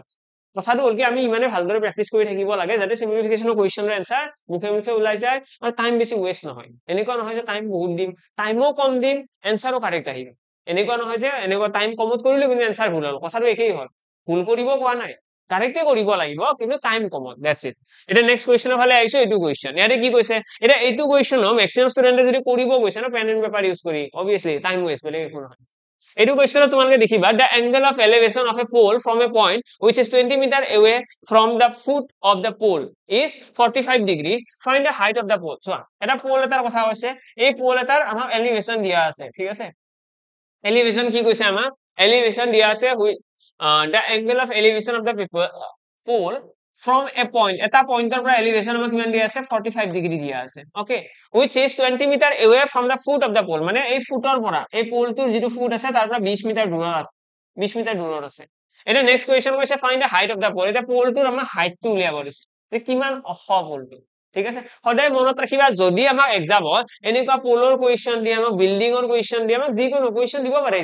কথাটো হল কি আমি ইমানে ভালদৰে প্ৰেক্টিস কৰি থাকিব লাগে যাতে সিম্পলিফিকেশনৰ কোৱেশ্চনৰ আনসাৰ মুখে মুখে ওলাই যায় আৰু টাইম বেছি ওয়েস্ট নহয় এনেকুৱা নহয় যে টাইম বহুত দিম টাইমও কম দিম আনসাৰও কাৰেক্ট আহিব এনেকুৱা নহয় যে এনেকুৱা টাইম কমত কৰিলো কিন্তু আনসাৰ ভুল হল কথাটো একেই হল ভুল কৰিব কোৱা নাই কাৰেক্টে কৰিব লাগিব কিন্তু টাইম কমত দ্যাটস ইট এটা নেক্সট কোৱেশ্চনৰ ফালে আহিছো এইটো কোৱেশ্চন ইয়াতে কি কৈছে এটা এইটো কোৱেশ্চন ম্যাক্সিমাম ষ্টুডেন্টে যদি কৰিব গৈছে না পেন এন্ড পেপাৰ ইউজ কৰি অবিয়াসলি টাইম ওয়েস্ট বেলেগ একো নহয় এইটো কোৱেশ্চনত তোমালোকে দেখিবা the angle of elevation of a pole from a point which is 20 meter away from the foot of the pole is 45 degree find the height of the pole চোৱা এটা pole এটাৰ কথা কৈছে এই পোল এটাৰ আমাৰ এলিভেশন দিয়া আছে ঠিক আছে এলিভেশন কি কৈছে আমাৰ এলিভেশন দিয়া আছে the angle of elevation of the pole from a point এটা পইন্টৰ পৰা এলিভেশন আমাৰ কিমান দিয়া আছে 45 ডিগ্ৰী দিয়া আছে okay which is 20 meter away from the foot of the pole মানে এই ফুটৰ পৰা এই পোলটোৰ যিটো ফুট আছে তাৰ পৰা 20 মিটাৰ দূৰত 20 মিটাৰ দূৰত আছে এটা নেক্সট কোৱেশ্চন কৈছে find the height of the pole এটা পোলটোৰ আমাৰ হাইটটো উলিয়াব দিছে যে কিমান ওখ পোলটো ঠিক আছে সদায় মনত ৰাখিবা যদি আমাক এক্সামত এনেকুৱা পোলৰ কোৱেশ্চন দিয়ে আমাক বিল্ডিংৰ কোৱেশ্চন দিয়ে আমাক যিকোনো কোৱেশ্চন দিব পাৰে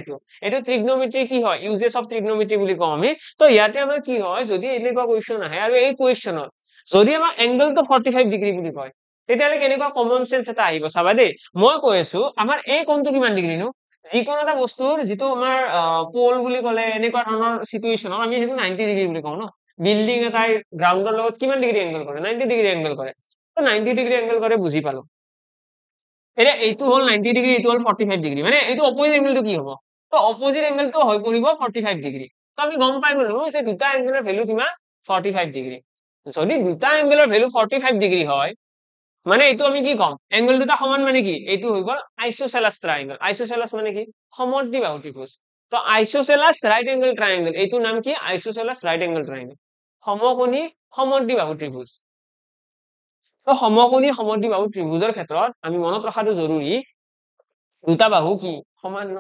এইটো ট্ৰিগনোমেট্ৰি কি হয় ইউজেস অফ ট্ৰিগনোমেট্ৰি বুলি কওঁ আমি তো ইয়াতে আমাৰ কি হয় যদি এনেকুৱা কোৱেশ্চন আহে আৰু এই কোৱেশ্চনত যদি আমাৰ এংগলটো 45 ডিগ্ৰী বুলি কয় তেতিয়ালে কেনেকুৱা কমন সেন্স এটা আহিব চাবা দেই মই কৈ আছো আমাৰ এই কোণটো কিমান ডিগ্ৰী নো যিকোনো এটা বস্তুৰ যিটো আমাৰ পোল বুলি ক'লে এনেকুৱা ধৰণৰ সিচুৱেচনত আমি হেতু 90 ডিগ্ৰী বুলি কওঁ ন বিল্ডিং এটাই গ্ৰাউণ্ডৰ লগত কিমান ডিগ্ৰী এংগল কৰে 90 ডিগ্ৰী এংগল কৰে তো 90 ডিগ্ৰী এংগল কৰে বুজি পালো এটা এইটো হল 90 ডিগ্ৰী এইটো হল 45 ডিগ্ৰী মানে এইটো অপোজিট এংগলটো কি হ'ব তো অপোজিট এংগলটো হৈ পৰিব 45 ডিগ্ৰী তো আমি গম পাই গলো যে দুটা এংগলৰ ভ্যালু কিমান 45 ডিগ্ৰী যদি দুটা এংগলৰ ভ্যালু 45 ডিগ্ৰী হয় মানে এইটো আমি কি কম এংগল দুটা সমান মানে কি এইটো হৈ গল আইসোসেলাস ট্রায়াঙ্গল আইসোসেলাস মানে কি সমদ্বিবাহু ত্ৰিভুজ তো আইসোসেলাস ৰাইট এঙ্গেল ট্ৰায়াঙ্গল এইটো নাম কি আইসোসেলাস ৰাইট এঙ্গেল ট্ৰায়াঙ্গল সমকোণী সমদ্বিবাহু ত্ৰিভুজ তো সমকোণী সমদ্বিবাহু ত্ৰিভুজৰ ক্ষেত্ৰত আমি মনত ৰখাটো জৰুৰী দুটা বাহু কি সমান ন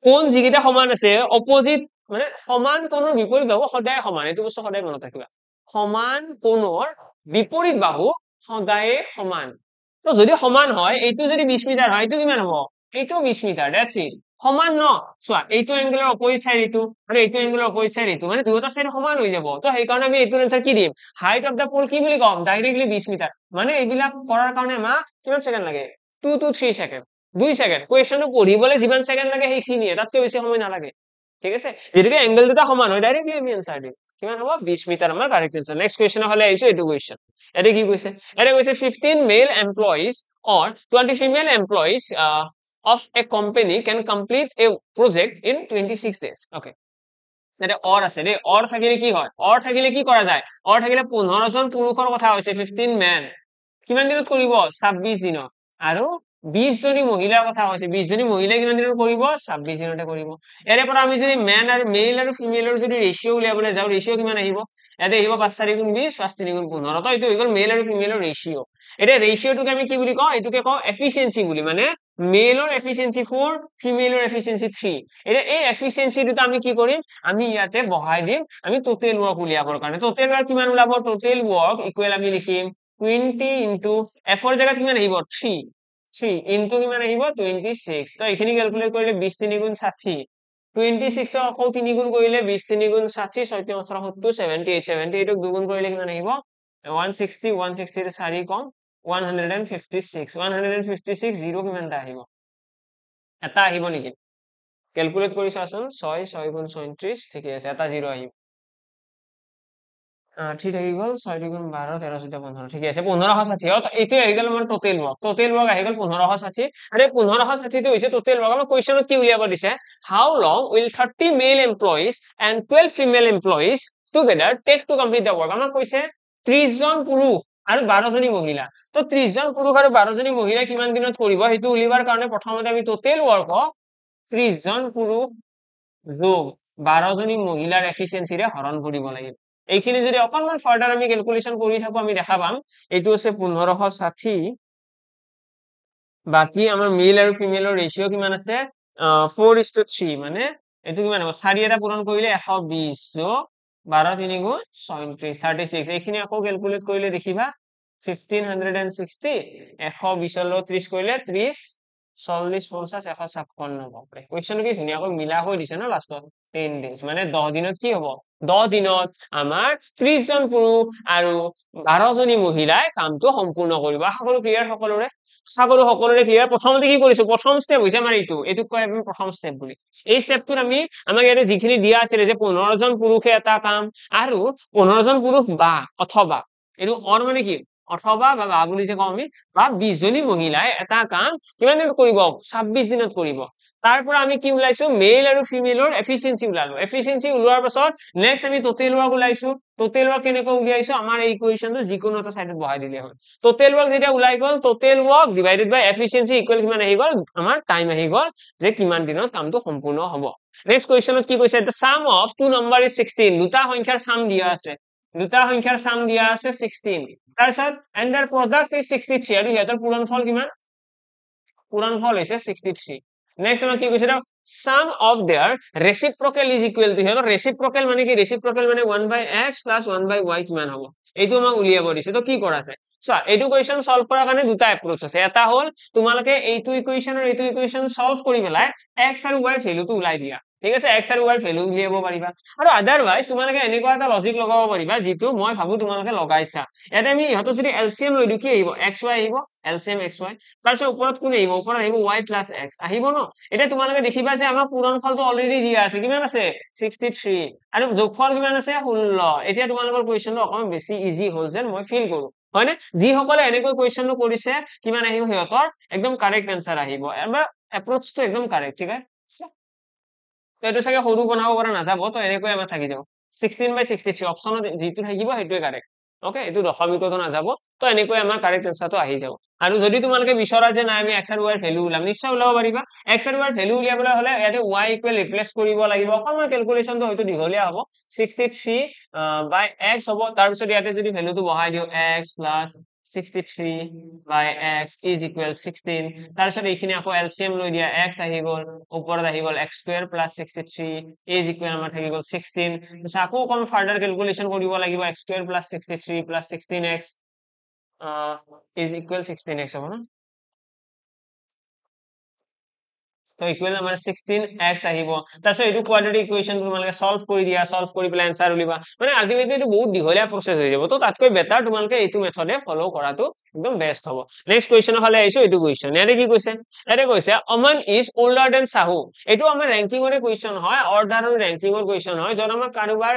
কোন যিকেইটা সমান আছে অপোজিট মানে সমান কোণৰ বিপৰীত বাহু সদায় সমান এইটো বস্তু সদায় মনত ৰাখিবা সমান কোণৰ বিপৰীত বাহু সদায় সমান তো যদি সমান হয় এইটো যদি 20 মিটাৰ হয় এইটো কিমান হ'ব এইটো 20 মিটাৰ দ্যাটস ইট সমান ন চোৱা এইটো এংগেলৰ অপোজিট সাইড এইটো আৰু এইটো এংগেলৰ অপোজিট সাইড এইটো মানে দুয়োটা সাইড সমান হৈ যাব তো সেইকাৰণে আমি এইটোৰ আনসাৰ কি দিম হাইট অফ দা পোল কি বুলি কম ডাইৰেক্টলি 20 মিটাৰ মানে এইবিলাক কৰাৰ কাৰণে আমাক কিমান সেকেন্ড লাগে 2 to 3 সেকেন্ড 2 সেকেন্ড কোৱেশ্চনটো পঢ়িবলৈ যিমান সেকেন্ড লাগে সেইখিনিয়ে তাতকৈ বেছি সময় নালাগে ঠিক আছে যেতিয়াকে এংগেল দুটা সমান হয় ডাইৰেক্টলি আমি আনসাৰ দিম কিমান হ'ব 20 মিটাৰ আমাৰ কাৰেক্ট আনসাৰ নেক্সট কোৱেশ্চনৰ ফালে আহিছো এইটো কোৱেশ্চন এতে কি কৈছে এতে কৈছে 15 মেল employees or 20 female employees of a company can complete a project in 26 days okay এতে অর আছে দেই অর থাকিলে কি হয় অর থাকিলে কি কৰা যায় অৰ থাকিলে 15 জন পুৰুষৰ কথা হৈছে 15 men কিমান দিনত কৰিব 26 দিনত আৰু 20 জনী মহিলাৰ কথা হৈছে 20 জনী মহিলাই কিমান দিনত কৰিব 26 দিনতে কৰিব এৰে পৰা আমি যদি মেন আৰু মেল আৰু ফিমেলৰ যদি ৰেশিও উলিয়াবলৈ যাও ৰেশিও কিমান আহিব এতে আহিব 5 4 গুণ 20 5 3 গুণ 15 তো এইটো হৈ গল মেল আৰু ফিমেলৰ ৰেশিও এটা ৰেশিওটোকে আমি কি বুলি কওঁ এটোকে কওঁ এফিচিয়েন্সি বুলি মানে মেলৰ এফিচিয়েন্সি 4 ফিমেলৰ এফিচিয়েন্সি 3 এটা এই এফিচিয়েন্সি দুটা আমি কি কৰিম আমি ইয়াতে বহাই দিম আমি টোটেল ওয়াৰ্ক উলিয়াবৰ কাৰণে টোটেল ওয়াৰ্ক কিমান ওলাব টোটেল ওয়াৰ্ক ইকুৱেল আমি লিখিম 20 into f ৰ জায়গাত কিমান আহিব 3 3 into কিমান আহিব 26 তো এইখিনি ক্যালকুলেট কৰিলে 20 3 গুণ 60 26 আকৌ 3 গুণ কৰিলে 20 3 গুণ 60 6 3 70 78 78 ক দুগুণ কৰিলে কিমান আহিব 160 160 ৰ 4 কম 156 156 0 কিমানটা আহিব এটা আহিব নেকি ক্যালকুলেট কৰি চাচোন 6 6 গুণ 34 ঠিকে আছে এটা 0 আহিব ঠিক থাকি গল 6 গুণ 12 13 14 15 ঠিক আছে 1560 এইটো আহি গল আমাৰ টোটেল ওয়াৰ্ক আহি গল 1560 আৰু 1560 টো হৈছে টোটেল ওয়াৰ্ক আমাৰ কোৱেশ্চনত কি উলিয়াব দিছে how long will 30 male employees and 12 female employees together take to complete the work আমাক কৈছে 30 জন পুৰুষ আৰু 12 জনী মহিলা তো 30 জন পুৰুষ আৰু 12 জনী মহিলা কিমান দিনত কৰিব হেতু উলিয়াবৰ কাৰণে প্ৰথমতে আমি টোটেল ওয়াৰ্ক 30 জন পুৰুষ যোগ 12 জনী মহিলাৰ এফিচিয়েন্সিৰে হৰণ কৰিব লাগিব এইখিনি যদি অকনমান ফাৰ্দাৰ আমি ক্যালকুলেশন কৰি থাকো আমি দেখা পাম এইটো আছে 1560 বাকি আমাৰ মেল আৰু ফিমেলৰ ৰেশিও কিমান আছে 4:3 মানে এইটো কিমান হ'ব 4 এটা পূৰণ কৰিলে 120 যোগ 12 3 গুণ 36 36 এইখিনি আকৌ ক্যালকুলেট কৰিলে দেখিবা 1560 120 লৈ 30 কৰিলে 30 40 50 156 বাপৰে কোৱেশ্চন কি ধুনিয়াকৈ মিলা হৈ দিছে না লাষ্টত 10 days মানে 10 দিনত কি হ'ব 10 দিনত আমাৰ 30 জন পুৰুষ আৰু 12 জনী মহিলাই কামটো সম্পূৰ্ণ কৰিব আশা কৰো ক্লিয়াৰ সকলোৰে ক্লিয়াৰ প্ৰথমতে কি কৰিছো প্ৰথম স্টেপ হৈছে আমাৰ এইটো কয় আমি প্ৰথম স্টেপ বুলি এই স্টেপটোত আমি আমাক ইয়াতে যিখিনি দিয়া আছিল যে 15 জন পুৰুষে এটা কাম আৰু 15 জন পুৰুষ বা অথবা এইটো অৰ মানে কি অথবা বা বুলি যে কওঁ আমি বা 20 জনী মহিলাই এটা কাম কিমান দিনত কৰিব 26 দিনত কৰিব তাৰ পৰা আমি কি উলাইছো মেল আৰু ফিমেলৰ এফিচিয়েন্সি উলালো এফিচিয়েন্সি উলোৱাৰ পাছত নেক্সট আমি টোটেল ওয়াৰ্ক উলাইছো টোটেল ওয়াৰ্ক কেনেকৈ উলিয়াইছো আমাৰ এই ইকুৱেশনটো যিকোনো এটা সাইডত বহাই দিলে হ'ল টোটেল ওয়াৰ্ক যেটা উলাই গল টোটেল ওয়াৰ্ক ডিভাইডেড বাই এফিচিয়েন্সি ইকুৱেল কিমান আহি গল আমাৰ টাইম আহি গল যে কিমান দিনত কামটো সম্পূৰ্ণ হ'ব নেক্সট কোৱেশ্চনত কি কৈছে the sum of two number is 16 দুটা সংখ্যাৰ সাম দিয়া আছে 16 তাৰপিছত and their product is 63 আৰু ইহঁতৰ পূৰণফল কিমান পূৰণফল হৈছে 63 নেক্সট আমাৰ কি কৈছে sum of their reciprocal is equal to here reciprocal মানে কি reciprocal মানে 1/x plus 1/y কিমান হ'ব এইটো আমাক উলিয়াব দিছে তো কি কৰা আছে চোৱা এইটো কোৱেশ্চন সলভ কৰাৰ কাৰণে দুটা এপ্ৰোচ আছে এটা হ'ল তোমালোকে এইটো ইকুৱেশন আৰু এইটো ইকুৱেশন সলভ কৰি পেলাই x আৰু y ভ্যালুটো উলাই দিয়া ঠিক আছে x আৰু y ভ্যালু উলিয়াব পাৰিবা আৰু আদাৰৱাইজ তোমালোকে এনেকুৱা এটা লজিক লগাব পাৰিবা যিটো মই ভাবো তোমালোকে লগাইছা ইয়াতে আমি ইহতো যদি এলসিএম লৈ দিও কি আহিব xy আহিব এলসিএম xy তাৰপিছত ওপৰত কোন আহিব ওপৰত আহিব y plus x আহিব ন এটা তোমালোকে দেখিবা যে আমাৰ পূৰণফলটো অলৰেডি দিয়া আছে কিমান আছে 63 আৰু যোগফল কিমান আছে 16 এতিয়া তোমালোকৰ কোৱেশ্চনটো অকমান বেছি ইজি হ'ল যেন মই ফিল কৰো হয়নে যি সকলে এনেকৈ কোৱেশ্চনটো কৰিছে কিমান আহিব হিয়তৰ একদম কাৰেক্ট আনসাৰ আহিব এবাৰ এপ্ৰোচটো একদম কাৰেক্ট ঠিক আছে তো এটো সাকে সৰু বনাব পৰা নাযাব তো এনেকৈ আমাৰ থাকি যাব 16/63 অপচনত যেটো থাকিব হেতুৱে কাৰেক্ট ওকে এটো দশমিকটো না যাব তো এনেকৈ আমাৰ কাৰেক্ট আনসাৰটো আহি যাব আৰু যদি তোমালোকে বিচৰা যে নাই আমি x আৰু y ৰ ভ্যালু উলাম নিশ্চয় উলাব পাৰিবা x আৰু y ৰ ভ্যালু উলিয়াবলৈ হলে ইয়াতে y ইকুৱেল ৰিপ্লেস কৰিব লাগিব অকমান ক্যালকুলেশনটো হয়তো দীঘলীয়া হ'ব 63 by x হ'ব তাৰ পিছত ইয়াতে যদি ভ্যালুটো বহাই দিও x plus 63 by x is equal 16 তাৰপিছত এইখিনি আকৌ LCM লৈ দিয়া x আহি গ'ল ওপৰত আহি গ'ল x square plus 63 is equal আমাৰ থাকি গ'ল 16 তাৰপিছত আকৌ অকণ ফাৰ্দাৰ ক্যালকুলেশন কৰিব লাগিব x square plus 63 plus 16x is equal 16x হ'ব না তো ইকুৱেল আমাৰ 16x আহিব তাৰপিছত এইটো কোৱাড্ৰেটিক ইকুৱেশ্যন তোমালোকে সলভ কৰি দিয়া সলভ কৰি পেলাই আনসাৰ উলিবা মানে আলটিমেটলি এইটো বহুত দীঘলীয়া প্ৰসেস হৈ যাব তো তাতকৈ বেটাৰ তোমালোকে এইটো মেথডে ফলো কৰাটো একদম বেস্ট হ'ব নেক্সট কোৱেশ্যনৰ ফালে আহিছো এইটো কোৱেশ্যন ইয়াতে কি কৈছে ইয়াতে কৈছে অমন ইজ ওল্ডাৰ দেন সাহু এইটো আমাৰ ৰেংকিংৰে কোৱেশ্যন হয় অৰ্ডাৰ আৰু ৰেংকিংৰ কোৱেশ্যন হয় যত আমাক কাৰোবাৰ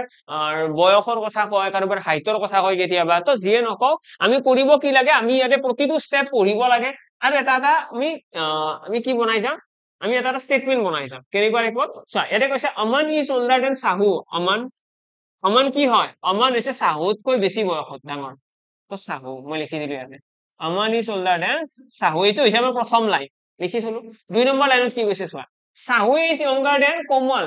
বয়সৰ কথা কয় কাৰোবাৰ হাইটৰ কথা কয় কেতিয়াবা তো যিয়ে নকওঁ আমি কৰিব কি লাগে আমি ইয়াতে প্ৰতিটো স্টেপ পঢ়িব লাগে আৰু এটা এটা আমি কি বনাই যাম আমি এটা স্টেটমেন্ট বনাই যাম কেনেকুৱা টাইপত চোৱা ইয়াতে কৈছে অমন ইজ ওল্ডাৰ দেন সাহু অমন কি হয় অমন হৈছে সাহুতকৈ বেছি বয়সত ডাঙৰ তো সাহু মই লিখি দিলো ইয়াতে অমন ইজ ওল্ডাৰ দেন সাহু এইটো হৈছে আমাৰ প্ৰথম লাইন লিখি থলো 2 নম্বৰ লাইনত কি কৈছে চোৱা সাহু ইজ younger দেন কোমল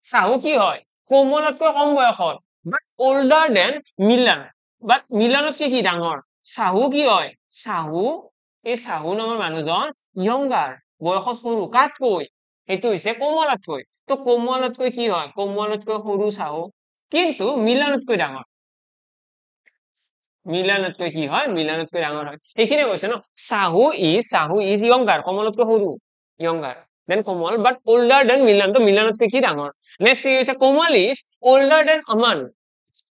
সাহু কি হয় কোমলতকৈ কম বয়সত বাট ওল্ডাৰ দেন মিলান বাট মিলানতকৈ কি ডাঙৰ সাহু কি হয় সাহু এই সাহু নামৰ মানুহজন younger বয়সত সৰু কাতকৈ সেইটো হৈছে কোমলতকৈ তো কোমলতকৈ কি হয় কোমলতকৈ সৰু সাহু কিন্তু মিলানতকৈ ডাঙৰ মিলানতকৈ কি হয় মিলানতকৈ ডাঙৰ হয় সেইখিনি কৈছে ন সাহু ইজ younger কোমলতকৈ সৰু younger দেন কোমল বাট older দেন মিলান তো মিলানতকৈ কি ডাঙৰ নেক্সট কি হৈছে কোমল ইজ older দেন আমান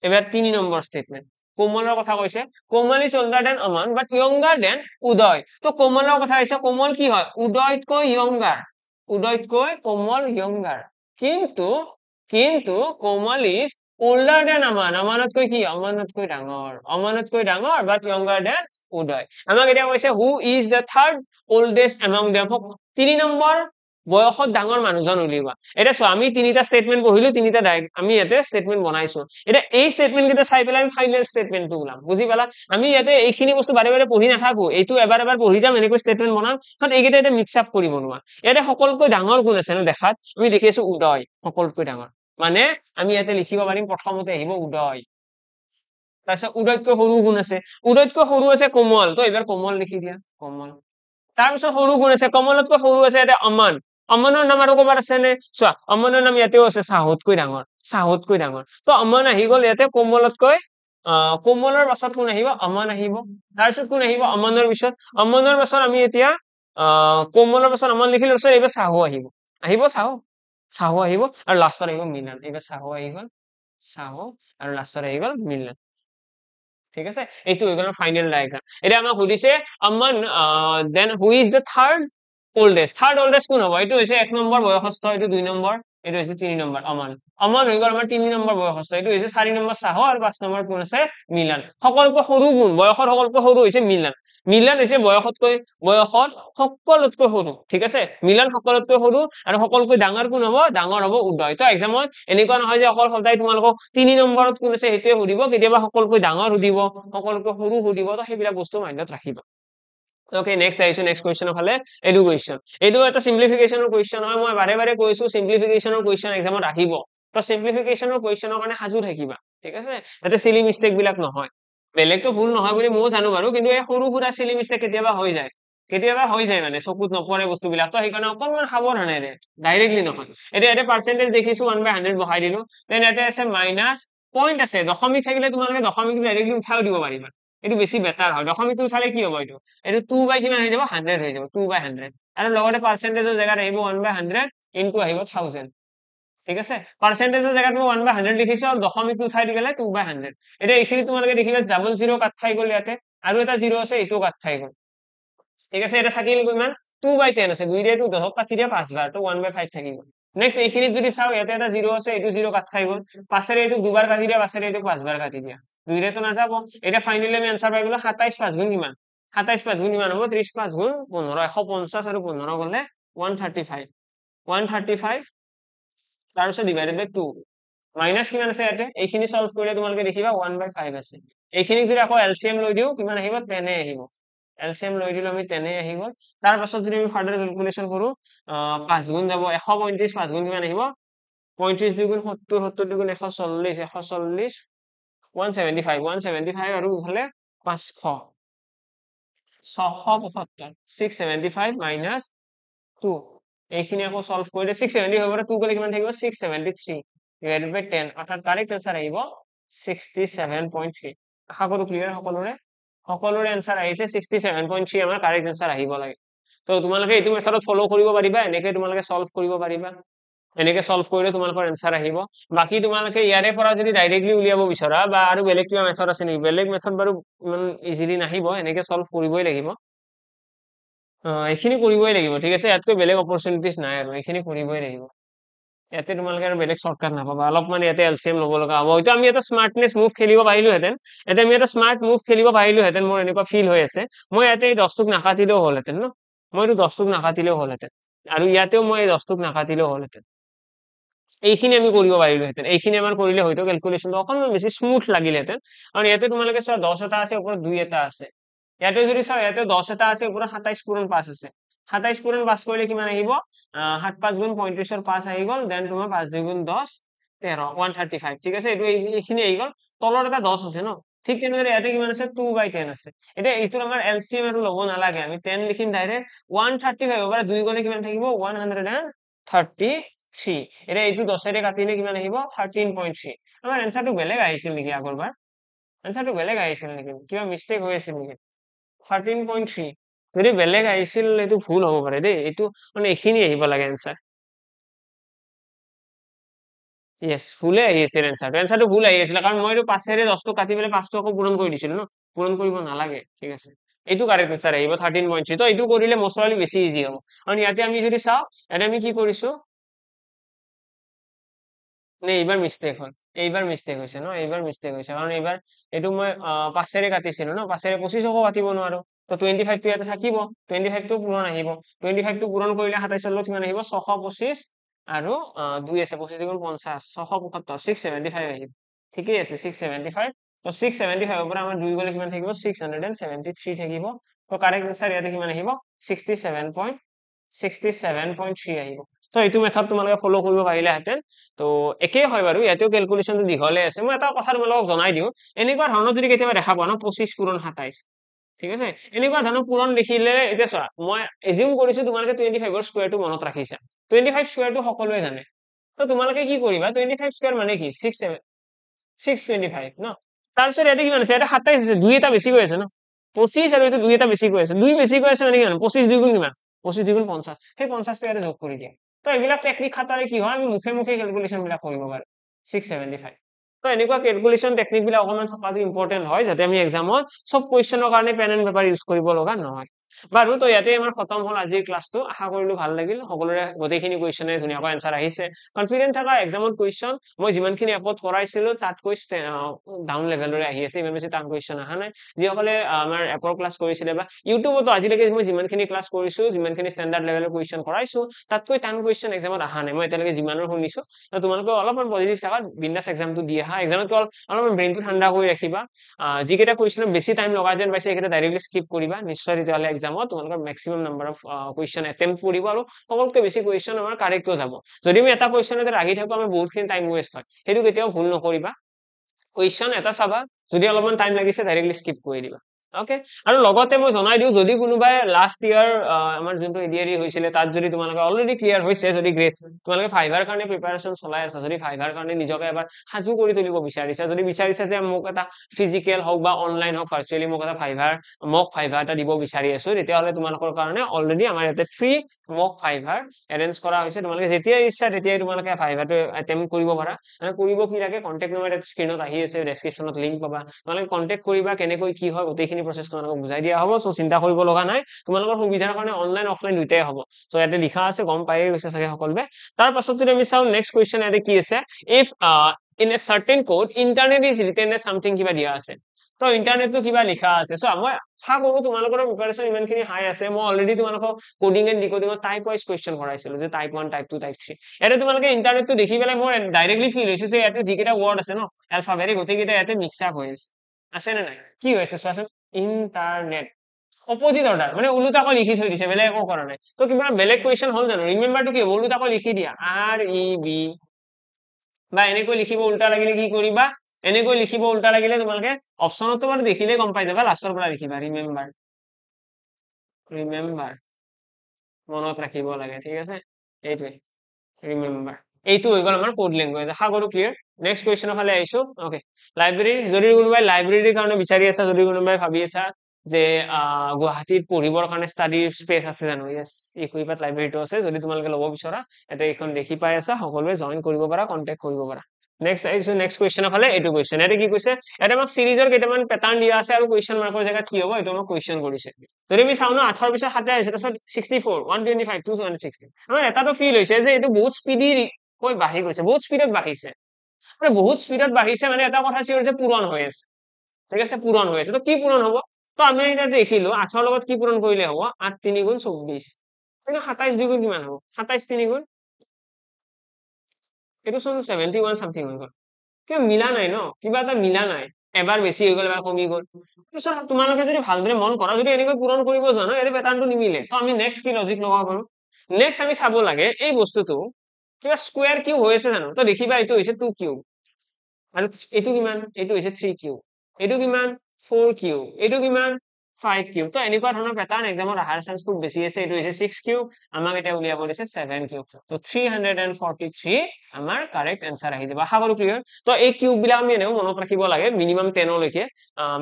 এবাৰ 3 নম্বৰ স্টেটমেন্ট কোমলৰ কথা কৈছে Komal is older than Aman but younger than Uday তো কোমলৰ কথা কৈছে কোমল কি হয় উদয়তকৈ উদয়তকৈ কোমল younger কিন্তু কোমল ইজ older দেন আমানতকৈ কি আমানতকৈ ডাঙৰ বাট younger দেন উদয় আমাক এতিয়া কৈছে who is the third oldest among them 3 number বয়সত ডাঙৰ মানুহজন উলিওৱা এটা চোৱা আমি তিনিটা স্টেটমেন্ট পঢ়িলো তিনিটা আমি ইয়াতে স্টেটমেন্ট বনাইছো এটা এই স্টেটমেন্ট কেইটা চাই পেলাই আমি ফাইনাল স্টেটমেন্টটো ওলাম বুজি পালা আমি ইয়াতে এইখিনি বস্তু বাৰে বাৰে পঢ়ি নাথাকো এইটো এবাৰ পঢ়ি যাম এনেকৈ স্টেটমেন্ট বনাম কাৰণ এইকেইটা এটা মিক্স আপ কৰি বনোৱা ইয়াতে সকলোতকৈ ডাঙৰ গুণ আছে ন দেখাত আমি দেখি আছো উদয় সকলোতকৈ ডাঙৰ মানে আমি ইয়াতে লিখিব পাৰিম প্ৰথমতে আহিব উদয় তাৰপিছত উদয়তকৈ সৰু গুণ আছে উদয়তকৈ সৰু আছে কোমল তো এবাৰ কোমল লিখি দিয়া কোমল তাৰপিছত সৰু গুণ আছে কোমলতকৈ সৰু আছে এটা অমনৰ নাম আৰু ক'বাত আছে নে চোৱা অমনৰ নাম ইয়াতেও আছে সাহুতকৈ ডাঙৰ তো অমন আহি গ'ল ইয়াতে কোমলতকৈ কোমলৰ পাছত কোন আহিব অমন আহিব তাৰপিছত কোন আহিব অমনৰ পাছত আমি এতিয়া কোমলৰ পাছত অমন লিখিলো তাৰপিছত এইবাৰ সাহু আহিব সাহু আহিব আৰু লাষ্টত আহিব মিলন এইবাৰ সাহু আহি গ'ল সাহু আৰু লাষ্টত আহি গ'ল মিলন ঠিক আছে এইটো হৈ গ'ল ফাইনেল ডায়াগ্ৰাম এতিয়া আমাক সুধিছে Aman then who is the third oldest কোন হ'ব এইটো হৈছে 1 নম্বৰ বয়সস্থ এইটো 2 নম্বৰ এইটো হৈছে 3 নম্বৰ অমন হৈ গ'ল আমাৰ 3 নম্বৰ বয়সস্থ এইটো হৈছে 4 নম্বৰ সাহু আৰু 5 নম্বৰ কোন আছে মিলন সকলোতকৈ সৰু গুণ বয়সত সকলোতকৈ সৰু হৈছে মিলন হৈছে বয়সত সকলোতকৈ সৰু ঠিক আছে মিলন সকলোতকৈ সৰু আৰু সকলোতকৈ ডাঙৰ কোন হ'ব ডাঙৰ হ'ব উদয় তো এক্সামত এনেকুৱা নহয় যে অকল সদায় তোমালোকক 3 নম্বৰত কোন আছে সেইটোৱে সুধিব কেতিয়াবা সকলোতকৈ ডাঙৰ সুধিব সকলোতকৈ সৰু সুধিব তো সেইবিলাক বস্তু মাইণ্ডত ৰাখিবা Okay, next question of hale education. Edu eta simplification or question hoy moi bare bare koisu simplification or question exam ot ahibo. To simplification or question or kane hazu thakiba. Thik ase? Ete silly mistake bilak nohoy. Belek to bhul nohoy boli mo janu baru kintu ei horu hura silly mistake ketiaba hoy jay. Ketiaba hoy jay mane sokut nopore bostu bilak to hekane okonman saborane re directly nohoy. Ete percentage dekhisu 1/100 বহাই দিলো then ete ase minus point ase দশমিক থাকিলে তোমালোকে দশমিক directly উঠাও দিব পাৰিবা এটো বেছি বেটাৰ হয় দশমিকটো উঠালে কি হ'ব এটো 2 বাই কিমান হৈ যাব 100 হৈ যাব 2 বাই 100 আৰু লগতে পাৰ্চেন্টেজৰ জায়গাত আহিব 1/100 ইনটু আহিব 1000 ঠিক আছে পাৰ্চেন্টেজৰ জায়গাত মই 1/100 লিখিছো আৰু দশমিকটো উঠাই দিলে 2/100 এটা এইখিনি তোমালোকে দেখিবা ডাবল জিৰো কাট খাই গ'ল ইয়াতে আৰু এটা জিৰো আছে এটো কাট খাই গ'ল ঠিক আছে এটা থাকিল কিমান 2/10 আছে 2 দিয়ে 2 10 কাটি দিয়া 5 বাৰ তো 1/5 থাকি গ'ল নেক্সট এইখিনি যদি চাও ইয়াতে এটা জিৰো আছে এটো জিৰো কাট খাই গ'ল পাছৰে এটো দুবাৰ কাটি দিয়া পাছৰে এটো 5 বাৰ কাটি দিয়া 2 ৰে তো না যাব এটা ফাইনালি আমি आंसर পাই গ'লো 27 5 গুণ কিমান 27 5 গুণ কিমান হ'ব 30 5 গুণ 15 150 আৰু 15 গলে 135 তাৰ পিছত ডিভাইডেড বাই 2 মাইনাস কিমান আছে ইয়াতে এইখিনি সলভ কৰিলে তোমালোকে দেখিবা 1/5 আছে এইখিনি যদি আকৌ এলসিএম লৈ দিও কিমান আহিব 10 এ আহিব এলসিএম লৈ দিলো আমি 10 এ আহি গ'ল তাৰ পাছত যদি আমি ফাৰ্দাৰ ক্যালকুলেশন কৰো 5 গুণ যাব 135 5 গুণ কিমান আহিব 35 দুগুণ 70 70 দুগুণ 140 140 175 আৰু ইফালে 500 675 675 মাইনাস 2 এইখিনি আকৌ সলভ কৰিলে 670 হৈ গ'লে 2 গ'লে কিমান থাকিব 673 ডিভাইডেড বাই 10 অৰ্থাৎ কাৰেক্ট আনসাৰ আহিব 67.3 আশা কৰো ক্লিয়াৰ সকলোৰে আনসাৰ আহিছে 67.3 আমাৰ কাৰেক্ট আনসাৰ আহিব লাগে তো তোমালোকে এইটো মেথডত ফলো কৰিব পাৰিবা এনেকৈ তোমালোকে সলভ কৰিব পাৰিবা এনেকে সলভ কৰিলে তোমালোকৰ আনসাৰ আহিব বাকি তোমালোকে ইয়াৰে পৰা যদি ডাইৰেক্টলি উলিয়াব বিচৰা বা আৰু বেলেগ কিবা মেথড আছে নেকি বেলেগ মেথড বাৰু ইমান ইজিলি নাহিব এনেকে সলভ কৰিবই লাগিব এইখিনি কৰিবই লাগিব ঠিক আছে ইয়াতকৈ বেলেগ অপৰচুনিটিজ নাই আৰু এইখিনি কৰিবই লাগিব ইয়াতে তোমালোকে আৰু বেলেগ শৰ্টকাট নাপাবা অলপমান ইয়াতে এলচিএম ল'ব লগা হ'ব হয়তো আমি এটা স্মাৰ্টনেছ মুভ খেলিব পাৰিলোহেঁতেন ইয়াতে আমি এটা স্মাৰ্ট মুভ খেলিব পাৰিলোহেঁতেন মোৰ এনেকুৱা ফিল হৈ আছে মই ইয়াতে এই 10টোক নাকাটিলেও হ'লহেঁতেন ন মই এইটো 10টোক নাকাটিলেও হ'লহেঁতেন আৰু ইয়াতেও মই এই 10টোক নাকাটিলেও হ'লহেঁতেন এইখিনি আমি কৰিব পাৰিলোহেঁতেন এইখিনি আমাৰ কৰিলে হয়তো কেলকুলেশ্যনটো অকণমান বেছি স্মুথ লাগিলেহেঁতেন কাৰণ ইয়াতে তোমালোকে চোৱা 10 এটা আছে ওপৰত 2 এটা আছে ইয়াতে যদি চাও ইয়াতে 10 এটা আছে ওপৰত 27 পূৰণ 5 আছে 27 পূৰণ 5 কৰিলে কিমান আহিব 7 5 গুণ 35 ৰ 5 আহি গ'ল দেন তোমাৰ 5 2 গুণ 10 13 135 ঠিক আছে এইটো এইখিনি আহি গ'ল তলৰ এটা 10 আছে ন ঠিক তেনেদৰে ইয়াতে কিমান আছে 2/10 আছে এতিয়া এইটোৰ আমাৰ এলচিএম আৰু ল'ব নালাগে আমি 10 লিখিম ডাইৰেক্ট 135 পৰা 2 গ'লে কিমান থাকিব 133 এতিয়া এইটো 10 ৰে কাটিলে কিমান আহিব 13.3 আমাৰ এনসাৰটো বেলেগ আহিছিল নেকি আগৰবাৰ এনসাৰটো বেলেগ আহিছিল নেকি কিবা মিস্টেক হৈ আছিল নেকি 13.3 যদি বেলেগ আহিছিল এইটো ভুল হ'ব পাৰে দেই এইটো মানে এইখিনি আহিব লাগে এনসাৰ ইয়েস ভুলে আহি আছিল এনসাৰটো ভুল আহি আছিল কাৰণ মই এইটো 5 ৰে 10টো কাটি পেলাই 5টো আকৌ পূৰণ কৰি দিছিলো ন পূৰণ কৰিব নালাগে ঠিক আছে এইটো কাৰেক্ট এনসাৰ আহিব 13.3 তো এইটো কৰিলে মোষ্ট প্ৰবাবলি বেছি ইজি হ'ব কাৰণ ইয়াতে আমি যদি চাও ইয়াতে আমি কি কৰিছো নে এইবাৰ মিস্টেক হ'ল এইবাৰ মিস্টেক হৈছে ন এইবাৰ মিস্টেক হৈছে কাৰণ এইবাৰ এইটো মই 5 ৰে কাটিছিলো ন 5 ৰে 25 কাটিব নোৱাৰো তো 25 টো ইয়াতে থাকিব 25 টো পূৰণ আহিব 25 টো পূৰণ কৰিলে 27 ৰ লগত কিমান আহিব 625 আৰু 2 আছে 25 গুণ 50 675 675 আহিব ঠিকই আছে 675 তো 675 ৰ পৰা আমাৰ 2 গ'লে কিমান থাকিব 673 থাকিব তো কাৰেক্ট আনসাৰ ইয়াতে কিমান আহিব 67.3 আহিব তো এইটো মেথড তোমালোকে ফলো কৰিব পাৰিলেহেঁতেন তো একেই হয় বাৰু ইয়াতেও কেলকুলেশ্যনটো দীঘলে আছে মই এটা কথা তোমালোকক জনাই দিওঁ এনেকুৱা ধৰণৰ যদি কেতিয়াবা দেখা পোৱা ন 25 পূৰণ 27 ঠিক আছে এনেকুৱা ধৰণৰ পূৰণ দেখিলে এতিয়া চোৱা মই এজিউম কৰিছো তোমালোকে 25 ৰ স্কোৱাৰটো মনত ৰাখিছা 25 স্কোৱাৰটো সকলোৱে জানে তো তোমালোকে কি কৰিবা 25 স্কোৱাৰ মানে কি 625 ন তাৰপিছত ইয়াতে কিমান আছে ইয়াতে 27 আছে 2 এটা বেছি গৈ আছে ন 25 আৰু এইটো 2 এটা বেছি গৈ আছে 2 বেছি গৈ আছে মানে কিমান 25 2 গুণ কিমান 25 2 গুণ 50 সেই 50 টো ইয়াতে যোগ কৰি দিয়া তো এইবিলাক টেকনিক খাটালে কি হয় আমি মুখে মুখে কেলকুলেশ্যন বিলাক কৰিব পাৰো 675 তো এনেকুৱা কেলকুলেশ্যন টেকনিক বিলাক অকমান থকাটো ইম্পৰ্টেন্ট হয় যাতে আমি এক্সামত সব কুৱেশ্যনৰ কাৰণে পেন এণ্ড পেপাৰ ইউজ কৰিব লগা নহয় বাৰু তো ইয়াতে আমাৰ খতম হ'ল আজিৰ ক্লাছটো আশা কৰিলো ভাল লাগিল সকলোৰে গোটেইখিনি কুৱেশ্যনে ধুনীয়াকৈ এনসাৰ আহিছে কনফিডেন্ট থাকা এক্সামত কুৱেশ্যন মই যিমানখিনি এপত কৰাইছিলো তাতকৈ ডাউন লেভেলৰে আহি আছে ইমান বেছি টান কুৱেশ্যন অহা নাই যিসকলে আমাৰ এপৰ ক্লাছ কৰিছিলে বা ইউটিউবতো আজিলৈকে মই যিমানখিনি ক্লাছ কৰিছো যিমানখিনি ষ্টেণ্ডাৰ্ড লেভেলৰ কুৱেশ্যন কৰাইছো তাতকৈ টান কুৱেশ্যন এক্সামত অহা নাই মই এতিয়ালৈকে যিমানৰ শুনিছো তোমালোকে অলপমান পজিটিভ থাকা বিন্দাছ এক্সামটো দি আহা এক্সামত অলপমান ব্ৰেইনটো ঠাণ্ডা কৰি ৰাখিবা যিকেইটা কুৱেশ্যনত বেছি টাইম লগা যেন পাইছে সেইকেইটা ডাইৰেক্টলি স্কিপ কৰিবা নিশ্চয় তেতিয়াহ'লে এক্সামত তোমালোকৰ maximum number of question attempt কৰিব আৰু সকলোতকৈ বেছি কুৱেশ্যন আমাৰ কাৰেক্টো যাব যদি আমি এটা কুৱেশ্যনতে লাগি থাকো আমাৰ বহুতখিনি টাইম ৱেষ্ট হয় সেইটো কেতিয়াও ভুল নকৰিবা কুৱেশ্যন এটা চাবা যদি অলপমান টাইম লাগিছে ডাইৰেক্টলি স্কিপ কৰি দিবা ওকে আৰু লগতে মই জনাই দিওঁ যদি কোনোবাই লাষ্ট ইয়াৰ আমাৰ যোনটো এডিআৰই হৈছিলে তাত যদি তোমালোকে অলৰেডি ক্লিয়াৰ হৈছে যদি গ্ৰেড তোমালোকে ফাইভাৰ কাৰণে প্ৰিপাৰেচন চলাই আছা যদি ফাইভাৰ কাৰণে নিজকে এবাৰ সাজু কৰি তুলিব বিচাৰিছা যদি বিচাৰিছা যে মোক এটা ফিজিকেল হওক বা অনলাইন হওক ভাৰ্চুৱেলি মোক এটা মক ফাইভাৰ এটা দিব বিচাৰি আছো তেতিয়াহ'লে তোমালোকৰ কাৰণে অলৰেডি আমাৰ ইয়াতে ফ্ৰী মক ফাইভাৰ এৰেঞ্জ কৰা হৈছে তোমালোকে যেতিয়াই ইচ্ছা তেতিয়াই তোমালোকে ফাইভাৰটো এটেম্প কৰিব পাৰা কৰিব কি লাগে কণ্টেক্ট নম্বৰ এটা স্ক্ৰীনত আহি আছে ডেছক্ৰিপশ্যনত লিংক পাবা তোমালোকে কণ্টেক্ট কৰিবা কেনেকৈ কি হয় গোটেইখিনি প্ৰচেছ তোমালোকক বুজাই দিয়া হ'ব চ' চিন্তা কৰিব লগা নাই তোমালোকৰ সুবিধাৰ কাৰণে অনলাইন অফলাইন দুইটাই হ'ব চ' ইয়াতে লিখা আছে গম পায়ে গৈছে চাগে সকলোৱে তাৰ পাছত যদি আমি চাওঁ নেক্সট কুৱেশ্যন ইয়াতে কি আছে if in a certain code internet is written A something কিবা দিয়া আছে তো ইণ্টাৰনেটটো কিবা লিখা আছে চ' মই আশা কৰো তোমালোকৰ প্ৰিপাৰেচন ইমানখিনি হাই আছে মই অলৰেডি তোমালোকক কোডিং এণ্ড ডিকোডিঙৰ টাইপ ৱাইজ কুৱেশ্যন কৰাইছিলো যে টাইপ 1 টাইপ 2 টাইপ 3 ইয়াতে তোমালোকে ইণ্টাৰনেটটো দেখি পেলাই মোৰ ডাইৰেক্টলি ফিল হৈছে যে ইয়াতে যিকেইটা ৱৰ্ড আছে ন এলফাবেট গোটেইকেইটা ইয়াতে মিক্স আপ হৈ আছে নে নাই কি হৈছে চোৱাচোন ইণ্টাৰনেট অপজিট অৰ্ডাৰ মানে ওলোটাকৈ লিখি থৈ দিছে বেলেগ একো কৰা নাই তো কিবা বেলেগ কুৱেশ্যন হ'ল জানো ৰিমেম্বাৰটো কি হ'ব ওলোটাকৈ লিখি দিয়া REB বা এনেকৈ লিখিব উল্টা লাগিলে কি কৰিবা এনেকৈ লিখিব উল্টা লাগিলে তোমালোকে অপশ্যনতো বাৰু দেখিলে গম পাই যাবা লাষ্টৰ পৰা লিখিবা ৰিমেম্বাৰ ৰিমেম্বাৰ মনত ৰাখিব লাগে ঠিক আছে এইটোৱে ৰিমেম্বাৰ এইটো হৈ গ'ল আমাৰ কোড লেংগুৱেজ আশা কৰো ক্লিয়াৰ নেক্সট কুৱেশ্যনৰ ফালে আহিছো ওকে লাইব্ৰেৰী যদি কোনোবাই লাইব্ৰেৰীৰ কাৰণে বিচাৰি আছা যদি কোনোবাই ভাবি আছা যে গুৱাহাটীত পঢ়িবৰ কাৰণে ষ্টাডিৰ স্পেচ আছে জানো য়েছ ইকুইপাত লাইব্ৰেৰীটো আছে যদি তোমালোকে ল'ব বিচৰা ইয়াতে এইখন দেখি পাই আছা সকলোৱে জইন কৰিব পাৰা কণ্টেক্ট কৰিব পাৰা নেক্সট আহিছো নেক্সট কুৱেশ্যনৰ ফালে এইটো কুৱেশ্যন ইয়াতে কি কৈছে ইয়াতে আমাক চিৰিজৰ কেইটামান পেটাৰ্ণ দিয়া আছে আৰু কুৱেশ্যন মাৰ্কৰ জেগাত কি হ'ব এইটো আমাক কুৱেশ্যন কৰিছে যদি আমি চাওঁ ন 8 পিছত 7 আহিছে তাৰপিছত 64 125 260 আমাৰ এটাতো ফিল হৈছে যে এইটো বহুত স্পীডি কৈ বাঢ়ি গৈছে বহুত স্পীডত বাঢ়িছে মানে বহুত স্পীডত বাঢ়িছে মানে এটা কথা চিয়ৰ যে পূৰণ হৈ আছে ঠিক আছে পূৰণ হৈ আছে তো কি পূৰণ হ'ব তো আমি এতিয়া দেখিলো 8 লগত কি পূৰণ কৰিলে হ'ব 8 3 গুণ 24 কিন্তু 27 2 গুণ কিমান হ'ব 27 3 গুণ এইটো চোন 71 সামথিং হৈ গ'ল কিবা মিলা নাই ন কিবা এটা মিলা নাই এবাৰ বেছি হৈ গ'ল এবাৰ কমি গ'ল পিছত তোমালোকে যদি ভালদৰে মন কৰা যদি এনেকৈ পূৰণ কৰিব জানো এই পেটাৰ্ণটো নিমিলে তো আমি নেক্সট কি লজিক লগাব পাৰো নেক্সট আমি চাব লাগে এই বস্তুটো কিবা স্কোয়াৰ কিউব হৈ আছে জানো তো দেখিবা এইটো হৈছে 2 কিউব আৰু এইটো কিমান এইটো হৈছে 3 কিউব এইটো কিমান 4 কিউব এইটো কিমান 5 কিউব তো এনেকুৱা ধৰণৰ পেটাৰ্ণ এক্সামত অহাৰ চান্স খুব বেছি আছে এইটো হৈছে 6 কিউব আমাক এতিয়া উলিয়াব দিছে 7 কিউব তো 343 আমাৰ কাৰেক্ট এনসাৰ আহি যাব আশা কৰো ক্লিয়াৰ তো এই কিউব বিলাক আমি এনেও মনত ৰাখিব লাগে মিনিমাম 10 লৈকে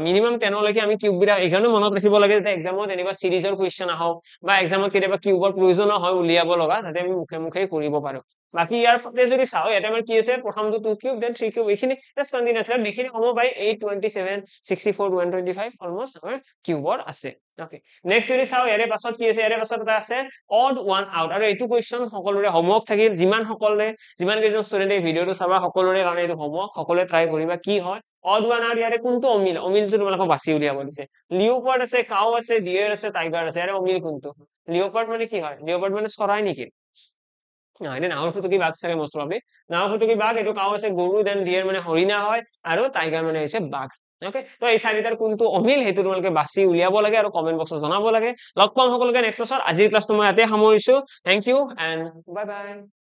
মিনিমাম 10 লৈকে আমি কিউব বিলাক এইকাৰণে মনত ৰাখিব লাগে যাতে এক্সামত এনেকুৱা সিৰিজৰ কুৱেশ্যন আহক বা এক্সামত কেতিয়াবা কিউবৰ প্ৰয়োজন হয় উলিয়াব লগা যাতে আমি মুখে মুখে কৰিব পাৰো বাকি ইয়াৰ ফতে যদি চাও ইয়াতে আমাৰ কি আছে প্ৰথমটো 2 কিউব দেন 3 কিউব এইখিনি জাস্ট কন্টিনিউয়াছলি দেখিলে হ'ব পাই 827 64 125 অলমোস্ট আমাৰ কিউবৰ আছে ওকে নেক্সট যদি চাও ইয়াৰে পাছত কি আছে ইয়াৰে পাছত এটা আছে অড ওৱান আউট আৰু এইটো কুৱেশ্যন সকলোৰে হোমৱৰ্ক থাকিল যিমান কেইজন ষ্টুডেণ্টে ভিডিঅটো চাবা সকলোৰে কাৰণে এইটো হোমৱৰ্ক সকলোৱে ট্ৰাই কৰিবা কি হয় অড ওৱান আউট ইয়াৰে কোনটো অমিলটো তোমালোকক বাছি উলিয়াব দিছে লিওপাৰ্ড আছে কাউ আছে ডিয়াৰ আছে টাইগাৰ আছে ইয়াৰে অমিল কোনটো লিওপাৰ্ড মানে কি হয় লিওপাৰ্ড মানে চৰাই নেকি এনে নাহৰ ফুটুকী বাঘ চাগে মষ্ট প্ৰবাবলি নাহৰ ফুটুকী বাঘ এইটো কাউ আছে গৰু দেন ডিয়াৰ মানে হৰিণা হয় আৰু টাইগাৰ মানে হৈছে বাঘ ওকে তো এই চাৰিটাৰ কোনটো অমিল সেইটো তোমালোকে বাছি উলিয়াব লাগে আৰু কমেন্ট বক্সত জনাব লাগে লগ পাম সকলোকে নেক্সট ক্লাছত আজিৰ ক্লাছটো মই ইয়াতে সামৰিছো thank you and bye by